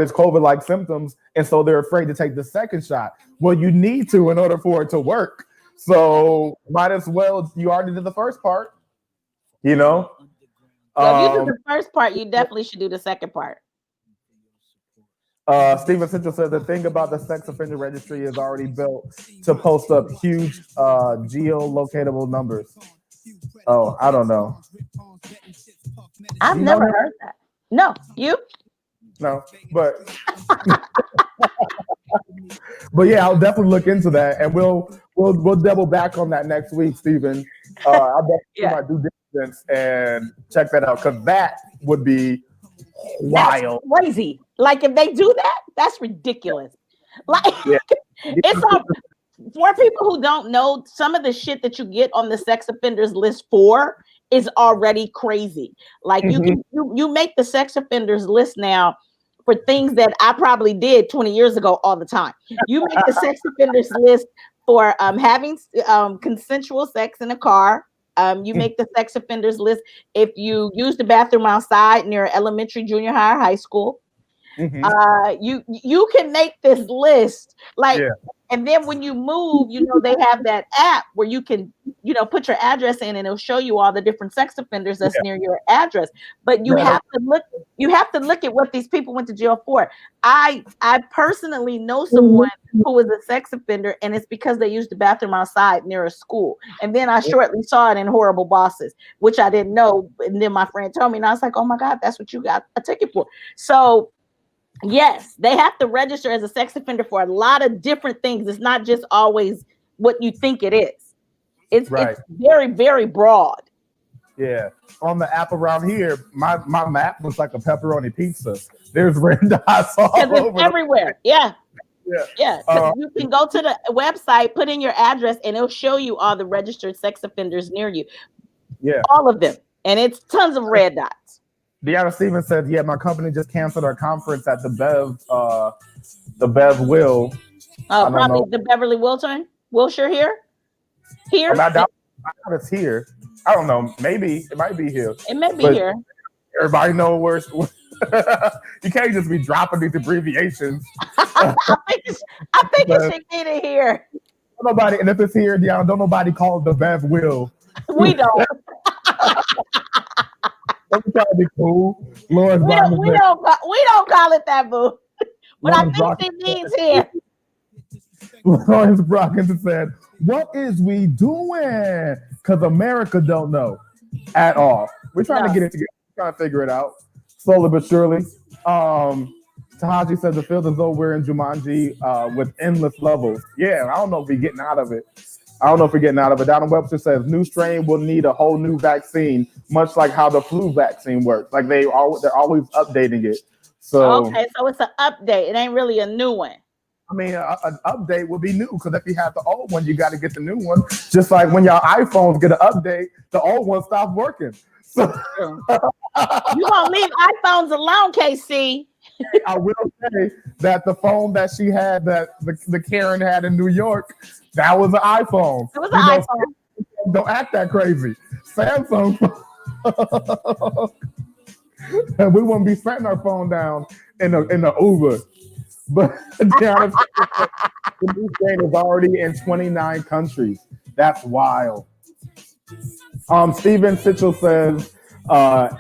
it's COVID-like symptoms, and so they're afraid to take the second shot. Well, you need to in order for it to work. So might as well, you already did the first part. You know. So if you do the first part, you definitely should do the second part. Steven Central said the thing about the sex offender registry is already built to post up huge geolocatable numbers. Oh, I don't know. I've never heard that. No, you? No, but but yeah, I'll definitely look into that, and we'll double back on that next week, Steven. I'll definitely do my due diligence and check that out because that would be wild. That's crazy. Like if they do that, that's ridiculous. Like it's for people who don't know, some of the shit that you get on the sex offenders list for is already crazy. Like you make the sex offenders list now for things that I probably did 20 years ago all the time. You make the sex offenders list for having consensual sex in a car. You make the sex offenders list if you use the bathroom outside near elementary, junior high, or high school. You can make this list and then when you move, they have that app where you can put your address in and it'll show you all the different sex offenders that's near your address. But you have to look at what these people went to jail for. I personally know someone who was a sex offender, and it's because they used the bathroom outside near a school. And then I shortly saw it in Horrible Bosses, which I didn't know. And then my friend told me, and I was like, oh my God, that's what you got a ticket for. So yes, they have to register as a sex offender for a lot of different things. It's not just always what you think it is. It's very, very broad. Yeah. On the app around here, my map looks like a pepperoni pizza. There's red dots all over everywhere. Yeah. So you can go to the website, put in your address, and it'll show you all the registered sex offenders near you. Yeah. All of them. And it's tons of red dots. Deanna Stevens said, yeah, my company just canceled our conference at the Bev Will. Oh, probably the Beverly Wilshire here? Here? I doubt it's here. I don't know. Maybe. It might be here. It may be here. Everybody know where you can't just be dropping these abbreviations. I think it should get it here. Nobody, and if it's here, Deanna, don't nobody call it the Bev Will. We don't. Let me try to be cool. We don't call it that, boo. But I think it needs here. Lawrence Brockington said, what is we doing? because America don't know at all. We're trying to get it together, trying to figure it out slowly but surely. Tahaji says the field is though we're in Jumanji with endless levels. Yeah, I don't know if we're getting out of it. Donald Webster says new strain will need a whole new vaccine, much like how the flu vaccine works. Like they're always updating it. So okay, so it's an update. It ain't really a new one. I mean, an update would be new because if you have the old one, you got to get the new one. Just like when your iPhones get an update, the old one stops working. So you gonna leave iPhones alone, KC? I will say that the phone that she had, that the Karen had in New York, that was an iPhone. It was an iPhone. Don't act that crazy. Samsung. And we wouldn't be setting our phone down in the Uber. But the new strain is already in 29 countries. That's wild. Steven Sitchell says,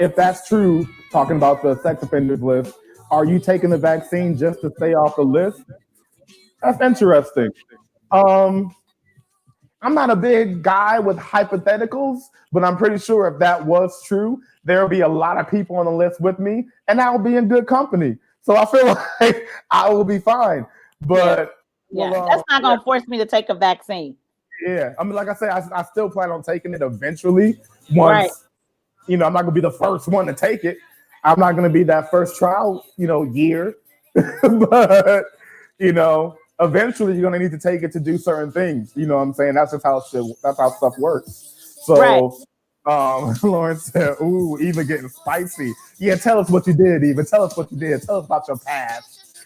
if that's true, talking about the sex offenders list, are you taking the vaccine just to stay off the list? That's interesting. I'm not a big guy with hypotheticals, but I'm pretty sure if that was true, there'll be a lot of people on the list with me, and I will be in good company. So I feel like I will be fine. But that's not gonna force me to take a vaccine. Yeah, I mean, like I said, I still plan on taking it eventually. Once, I'm not gonna be the first one to take it. I'm not gonna be that first trial, year. But eventually you're gonna need to take it to do certain things. You know what I'm saying? That's just how stuff works. So Lauren said, ooh, Eva getting spicy. Yeah, tell us what you did, Eva. Tell us what you did. Tell us about your past.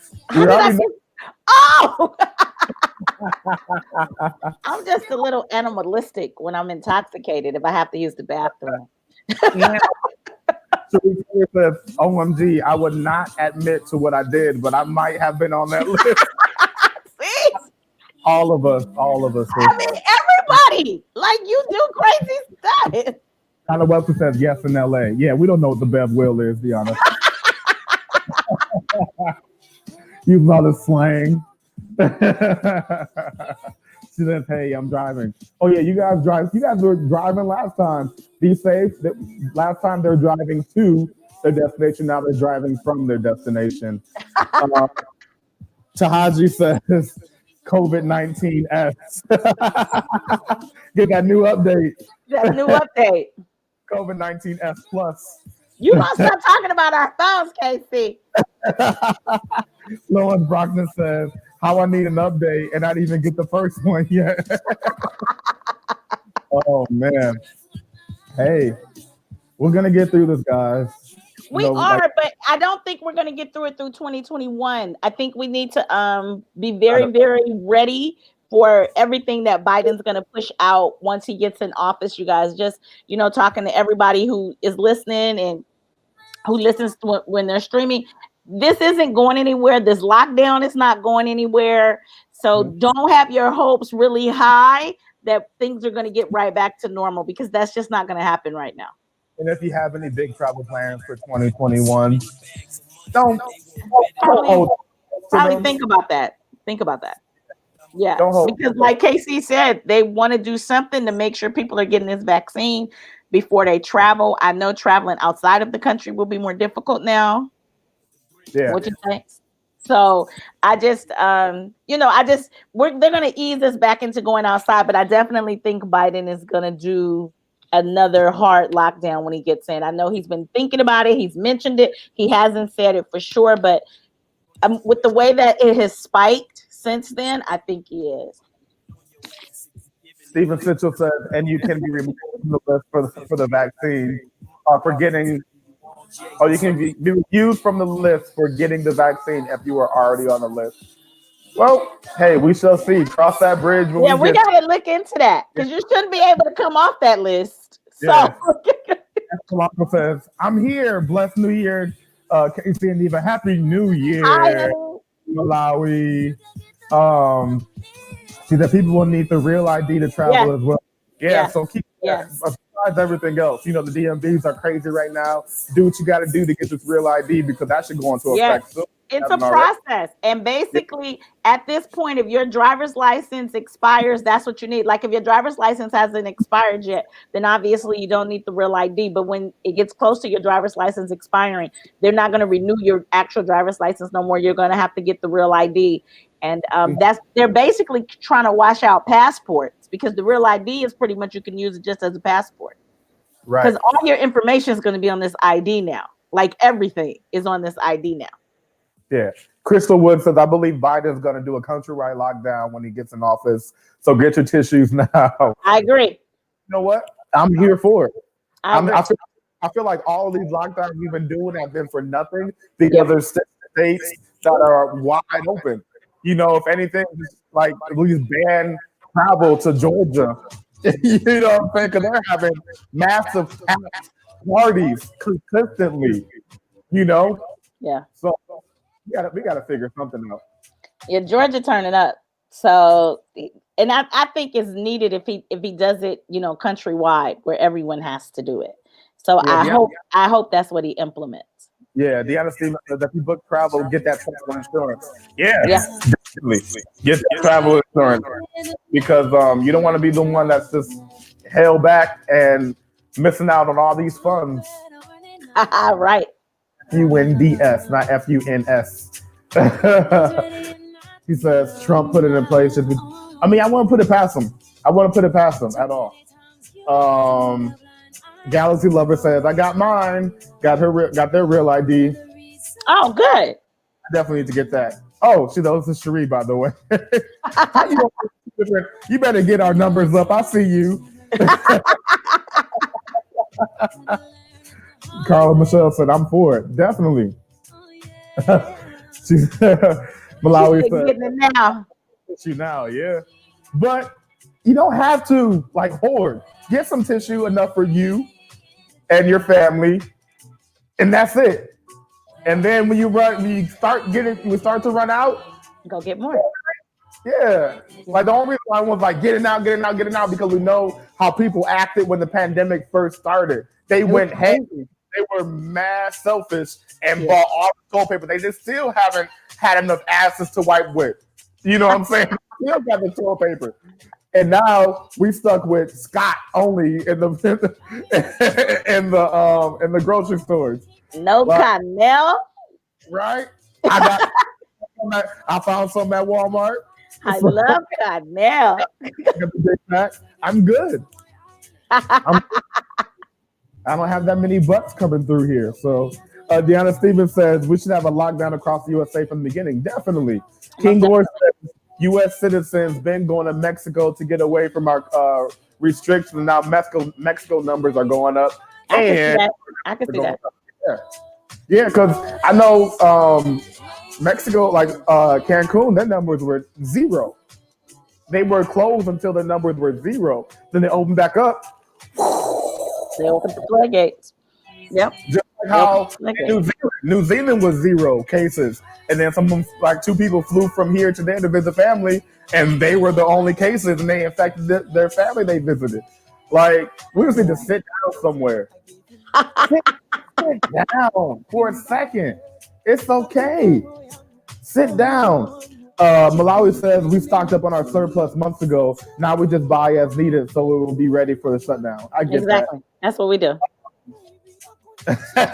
Oh! I'm just a little animalistic when I'm intoxicated if I have to use the bathroom. So he says, OMG, I would not admit to what I did, but I might have been on that list. All of us. I mean, everybody. Like, you do crazy stuff. Tyler Webster says yes in LA. Yeah, we don't know what the Bev Will is, to be honest. You love the slang. She says, hey, I'm driving. Oh, yeah, you guys drive. You guys were driving last time. Be safe. Last time they're driving to their destination. Now they're driving from their destination. Tahaji says, COVID-19S. Get that new update. COVID-19S plus. You gonna stop talking about our phones, KC. Lois Brockman says, how I need an update and I didn't even get the first one yet. Oh man. Hey, we're gonna get through this, guys. We are, but I don't think we're gonna get through it through 2021. I think we need to be very, very ready for everything that Biden's going to push out once he gets in office. You guys just, talking to everybody who is listening and who listens to when they're streaming. This isn't going anywhere. This lockdown is not going anywhere. So don't have your hopes really high that things are going to get right back to normal, because that's just not going to happen right now. And if you have any big travel plans for 2021, don't probably think about that. Yeah, because like KC said, they want to do something to make sure people are getting this vaccine before they travel. I know traveling outside of the country will be more difficult now. Yeah. What you think? So I just, they're going to ease us back into going outside, but I definitely think Biden is going to do another hard lockdown when he gets in. I know he's been thinking about it. He's mentioned it. He hasn't said it for sure, but with the way that it has spiked since then, I think he is. Stephen Sitchell says, and you can be removed from the list for the vaccine, you can be removed from the list for getting the vaccine if you were already on the list. Well, hey, we shall see. Cross that bridge. We got to look into that, because you shouldn't be able to come off that list. So, Kalaka says, I'm here. Blessed New Year. Casey and Eva, Happy New Year. Hi. Malawi. See that people will need the real ID to travel as well. Yeah. So keep that. Besides everything else, the DMVs are crazy right now. Do what you got to do to get this real ID, because that should go into effect soon. It's a process. And basically, at this point, if your driver's license expires, that's what you need. Like if your driver's license hasn't expired yet, then obviously you don't need the real ID. But when it gets close to your driver's license expiring, they're not going to renew your actual driver's license no more. You're going to have to get the real ID. And they're basically trying to wash out passports because the real ID is pretty much you can use it just as a passport. Right. Because all your information is going to be on this ID now. Like everything is on this ID now. Yeah. Crystal Wood says, I believe Biden's going to do a countrywide lockdown when he gets in office. So get your tissues now. I agree. You know what? I'm here for it. I feel like all of these lockdowns we've been doing have been for nothing because there's states that are wide open. You know, if anything, just like please ban travel to Georgia. You know what I'm saying? Because they're having massive parties consistently. You know? Yeah. So we gotta figure something out. Yeah, Georgia turning up. So, and I think it's needed if he does it, you know, countrywide where everyone has to do it. So Yeah, I hope that's what he implements. Yeah, Deanna Stevens says if you book travel, get that travel insurance. Yeah, definitely get that travel insurance because you don't want to be the one that's just held back and missing out on all these funds. Right. FUNDS, not FUNS. He says Trump put it in place. I mean, I wouldn't put it past him. I wouldn't put it past him at all. Galaxy Lover says, I got mine. Got their real ID. Oh, good. I definitely need to get that. Oh, she knows it's Cherie, by the way. You better get our numbers up. I see you. Carla Michelle said, I'm for it. Definitely. Malawi said, getting it now. Tissue now, yeah. But you don't have to like hoard. Get some tissue enough for you and your family, and that's it. And then when you start to run out, go get more. Yeah. Like the only reason I was like getting out because we know how people acted when the pandemic first started. They went heavy. They were mad selfish and bought all the toilet paper. They just still haven't had enough asses to wipe with. You know what I'm saying? Still got the toilet paper. And now we stuck with Scott only in the in the grocery stores. No Connell. Right? I found some at Walmart. I love Connell. I'm good. I don't have that many butts coming through here. So Deanna Stevens says we should have a lockdown across the USA from the beginning. Definitely. King Gore says U.S. citizens been going to Mexico to get away from our restrictions. Now Mexico numbers are going up. I can see that. Yeah, because I know Mexico, like Cancun, their numbers were 0. They were closed until their numbers were 0. Then they opened back up. They opened the floodgates. Yep. Just like how New Zealand was 0 cases. And then like 2 people flew from here to there to visit family, and they were the only cases, and they infected their family they visited. Like, we just need to sit down somewhere. Sit down for a second. It's okay. Sit down. Malawi says we stocked up on our surplus months ago. Now we just buy as needed, so it will be ready for the shutdown. I get exactly. That's what we do.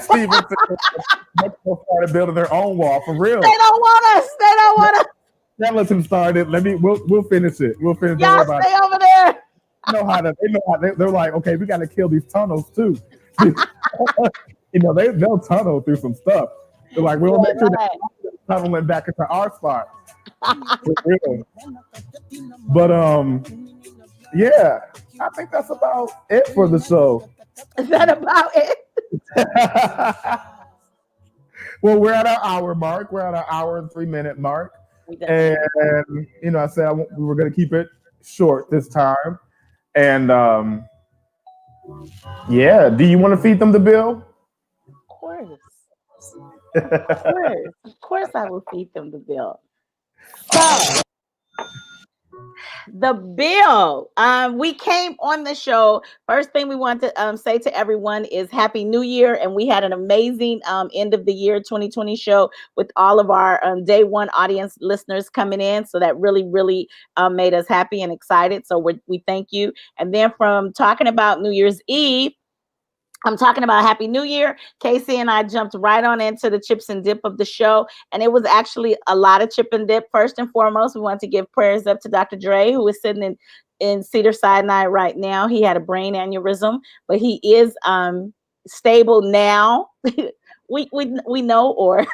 Steven Mexico started building their own wall for real. They don't want us. They don't want us. Skeleton started. We'll finish it. We'll finish. Y'all stay over there. They're like, okay, we got to kill these tunnels too. You know, they'll tunnel through some stuff. They're like, we'll make sure they're tunneling back into our spot. For real. But yeah, I think that's about it for the show. Is that about it? Well, we're at our hour mark. We're at our hour and 3-minute mark. And, you know, I said we were going to keep it short this time. And, yeah, do you want to feed them the bill? Of course. Of course I will feed them the bill. So, The bill. We came on the show. First thing we want to say to everyone is Happy New Year, and we had an amazing end of the year 2020 show with all of our day one audience listeners coming in. So that really, really made us happy and excited. So we thank you. And then from talking about New Year's Eve, I'm talking about Happy New Year. Casey and I jumped right on into the chips and dip of the show. And it was actually a lot of chip and dip. First and foremost, we want to give prayers up to Dr. Dre, who is sitting in Cedar Sinai right now. He had a brain aneurysm, but he is stable now. we know, or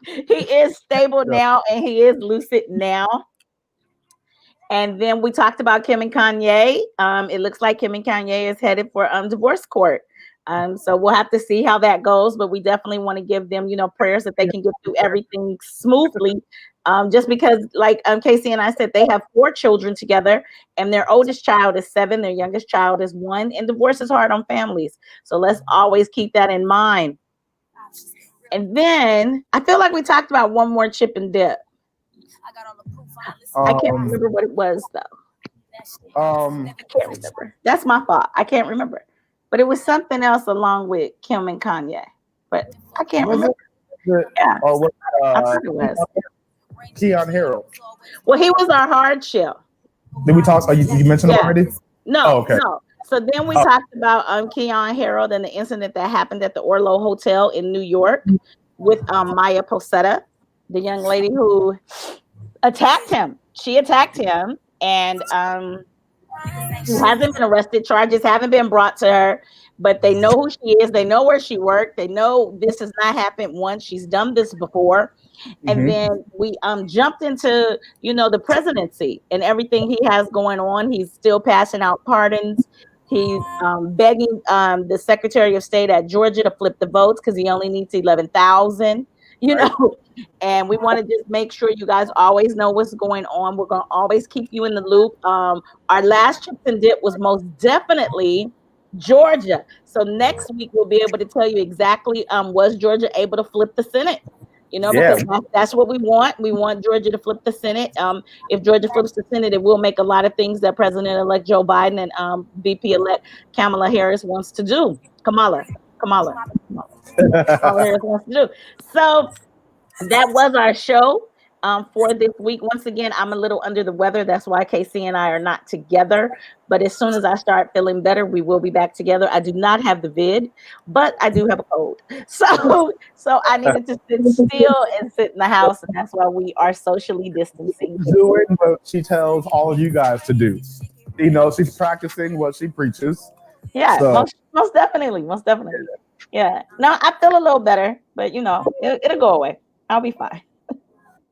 he is stable now and he is lucid now. And then we talked about Kim and Kanye. It looks like Kim and Kanye is headed for divorce court. So we'll have to see how that goes, but we definitely want to give them, prayers that they can get through everything smoothly. Just because, like Casey and I said, they have 4 children together, and their oldest child is 7, their youngest child is 1, and divorce is hard on families. So let's always keep that in mind. And then I feel like we talked about one more chip and dip. I can't remember what it was though. I can't remember. That's my fault. I can't remember. But it was something else along with Kim and Kanye. But I can't remember. Yeah. Or what? I thought it was. Keon Harold. Well, he was our hardship. Did we talk? You mentioned him already? No, no. So then we talked about Keon Harold and the incident that happened at the Orlo Hotel in New York with Maya Posetta, the young lady who attacked him. She attacked him, and she hasn't been arrested. Charges haven't been brought to her, but they know who she is. They know where she worked. They know this has not happened once. She's done this before. And then we jumped into, the presidency and everything he has going on. He's still passing out pardons. He's begging the Secretary of State at Georgia to flip the votes because he only needs 11,000, And we want to just make sure you guys always know what's going on. We're going to always keep you in the loop. Our last chips and dip was most definitely Georgia. So next week we'll be able to tell you exactly was Georgia able to flip the Senate? Because that's what we want. We want Georgia to flip the Senate. If Georgia flips the Senate, it will make a lot of things that President-elect Joe Biden and VP-elect Kamala Harris wants to do. Kamala Harris wants to do. So that was our show for this week. Once again, I'm a little under the weather. That's why Casey and I are not together. But as soon as I start feeling better, we will be back together. I do not have the vid, but I do have a cold. So I needed to sit still and sit in the house. And that's why we are socially distancing. Doing what she tells all of you guys to do. She's practicing what she preaches. Yeah, so. most definitely. Yeah. No, I feel a little better, but it'll go away. I'll be fine.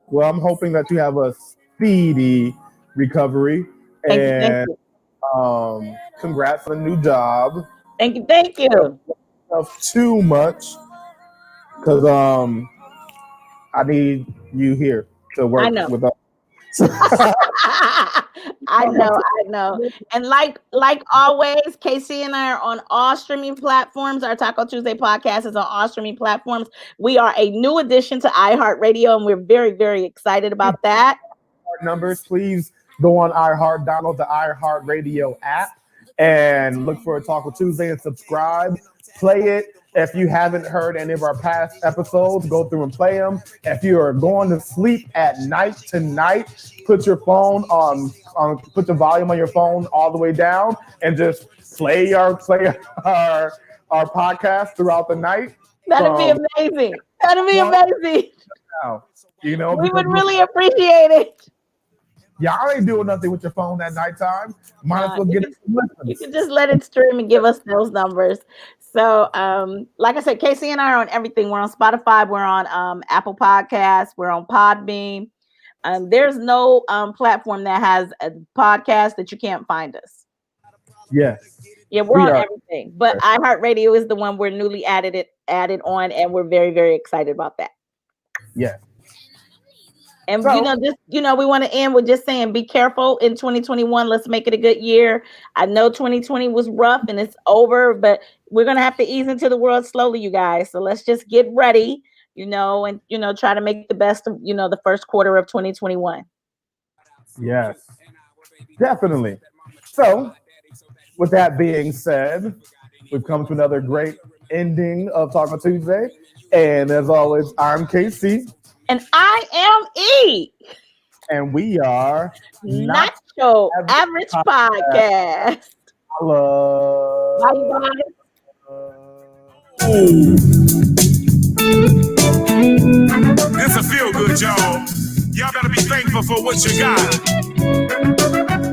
Well, I'm hoping that you have a speedy recovery. Thank you. Congrats on a new job. Thank you. Too much, because I need you here to work with us. I know. And like always, Casey and I are on all streaming platforms. Our Taco Tuesday podcast is on all streaming platforms. We are a new addition to iHeartRadio, and we're very, very excited about that. Numbers, please go on iHeart, download the iHeartRadio app, and look for Taco Tuesday and subscribe. Play it. If you haven't heard any of our past episodes, go through and play them. If you are going to sleep at night tonight, put your phone put the volume on your phone all the way down and just play our podcast throughout the night. That'd be amazing. We would really appreciate it. Y'all ain't doing nothing with your phone at nighttime. Might as well get it. You can just let it stream and give us those numbers. So, like I said, Casey and I are on everything. We're on Spotify. We're on Apple Podcasts. We're on Podbean. There's no platform that has a podcast that you can't find us. Yes. Yeah, we're on everything. But iHeartRadio is the one we're newly added on, and we're very, very excited about that. Yeah. And we want to end with just saying, be careful in 2021. Let's make it a good year. I know 2020 was rough and it's over, but we're going to have to ease into the world slowly, you guys. So let's just get ready, and try to make the best of, the first quarter of 2021. Yes. Definitely. So, with that being said, we've come to another great ending of Talking Tuesday. And as always, I'm KC. And I am E. And we are Not Your Average Podcast. Hello. Bye, guys. This a feel good, y'all. Y'all better be thankful for what you got.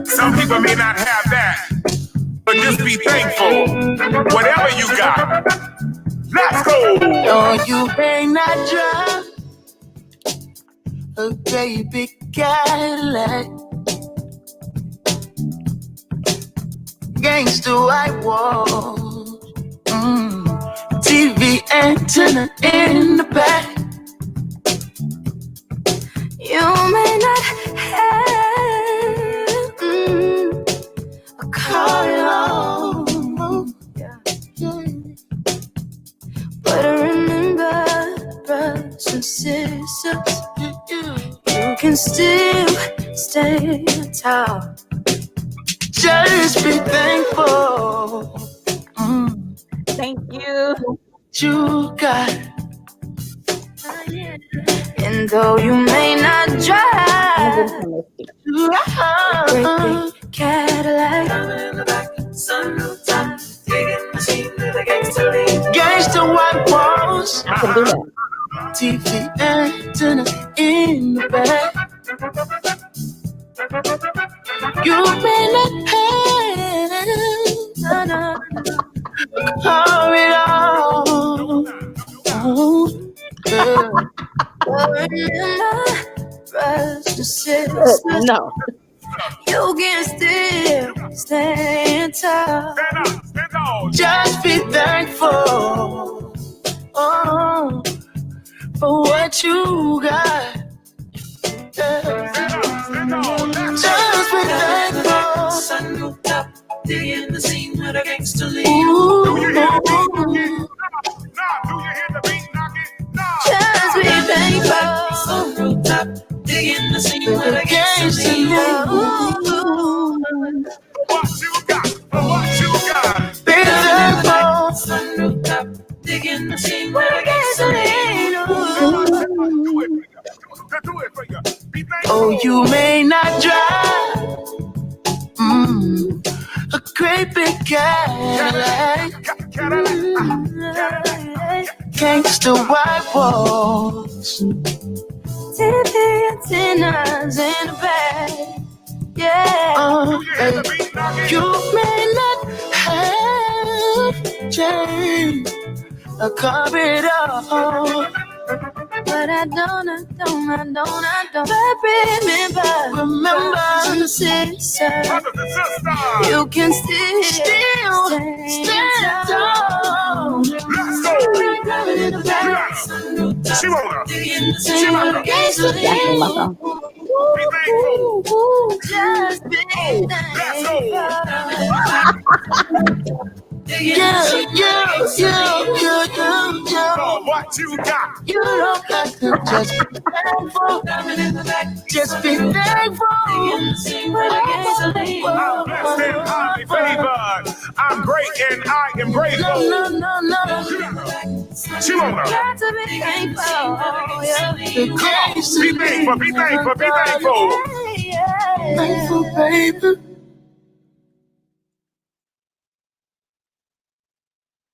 Some people may not have that, but just be thankful. Whatever you got. Let's go. No, you may not drive a baby Cadillac. Gangsta white walls, TV antenna in the back. You may not have a car at all, but I remember, brothers and sisters, you can still stay tall. Just be thankful. Thank you. You got. And though you may not drive a great big Cadillac, in the back, sunroof top, digging machine with a gangster lean. Gangster white walls, I can do that. TV antenna in the back. You may not have car it all. Remember, brothers and sisters, No. you can still stand tall. Just be thankful for what you got. Just be thankful. Sunroof top, digging the scene with a gangster lean. Just be thankful. Sunroof top, digging the scene with a gangster lean. What you got? What you got? Be thankful. Sunroof top, digging the scene with a gangster lean. Oh, you may not drive a great big Cadillac. Gangsta white walls, TV antennas in the back. Yeah, you may not have change a car at all, but I don't. Remember, sister, you can still stand tall. Let's go. Shimona. Be thankful. Just be thankful. Yeah. What you got? You don't have to just be thankful. Just be thankful. I'm blessed and highly favored. I'm great and I am grateful. No. Shimona. Got to be thankful. Come on. Be thankful. Thankful, baby.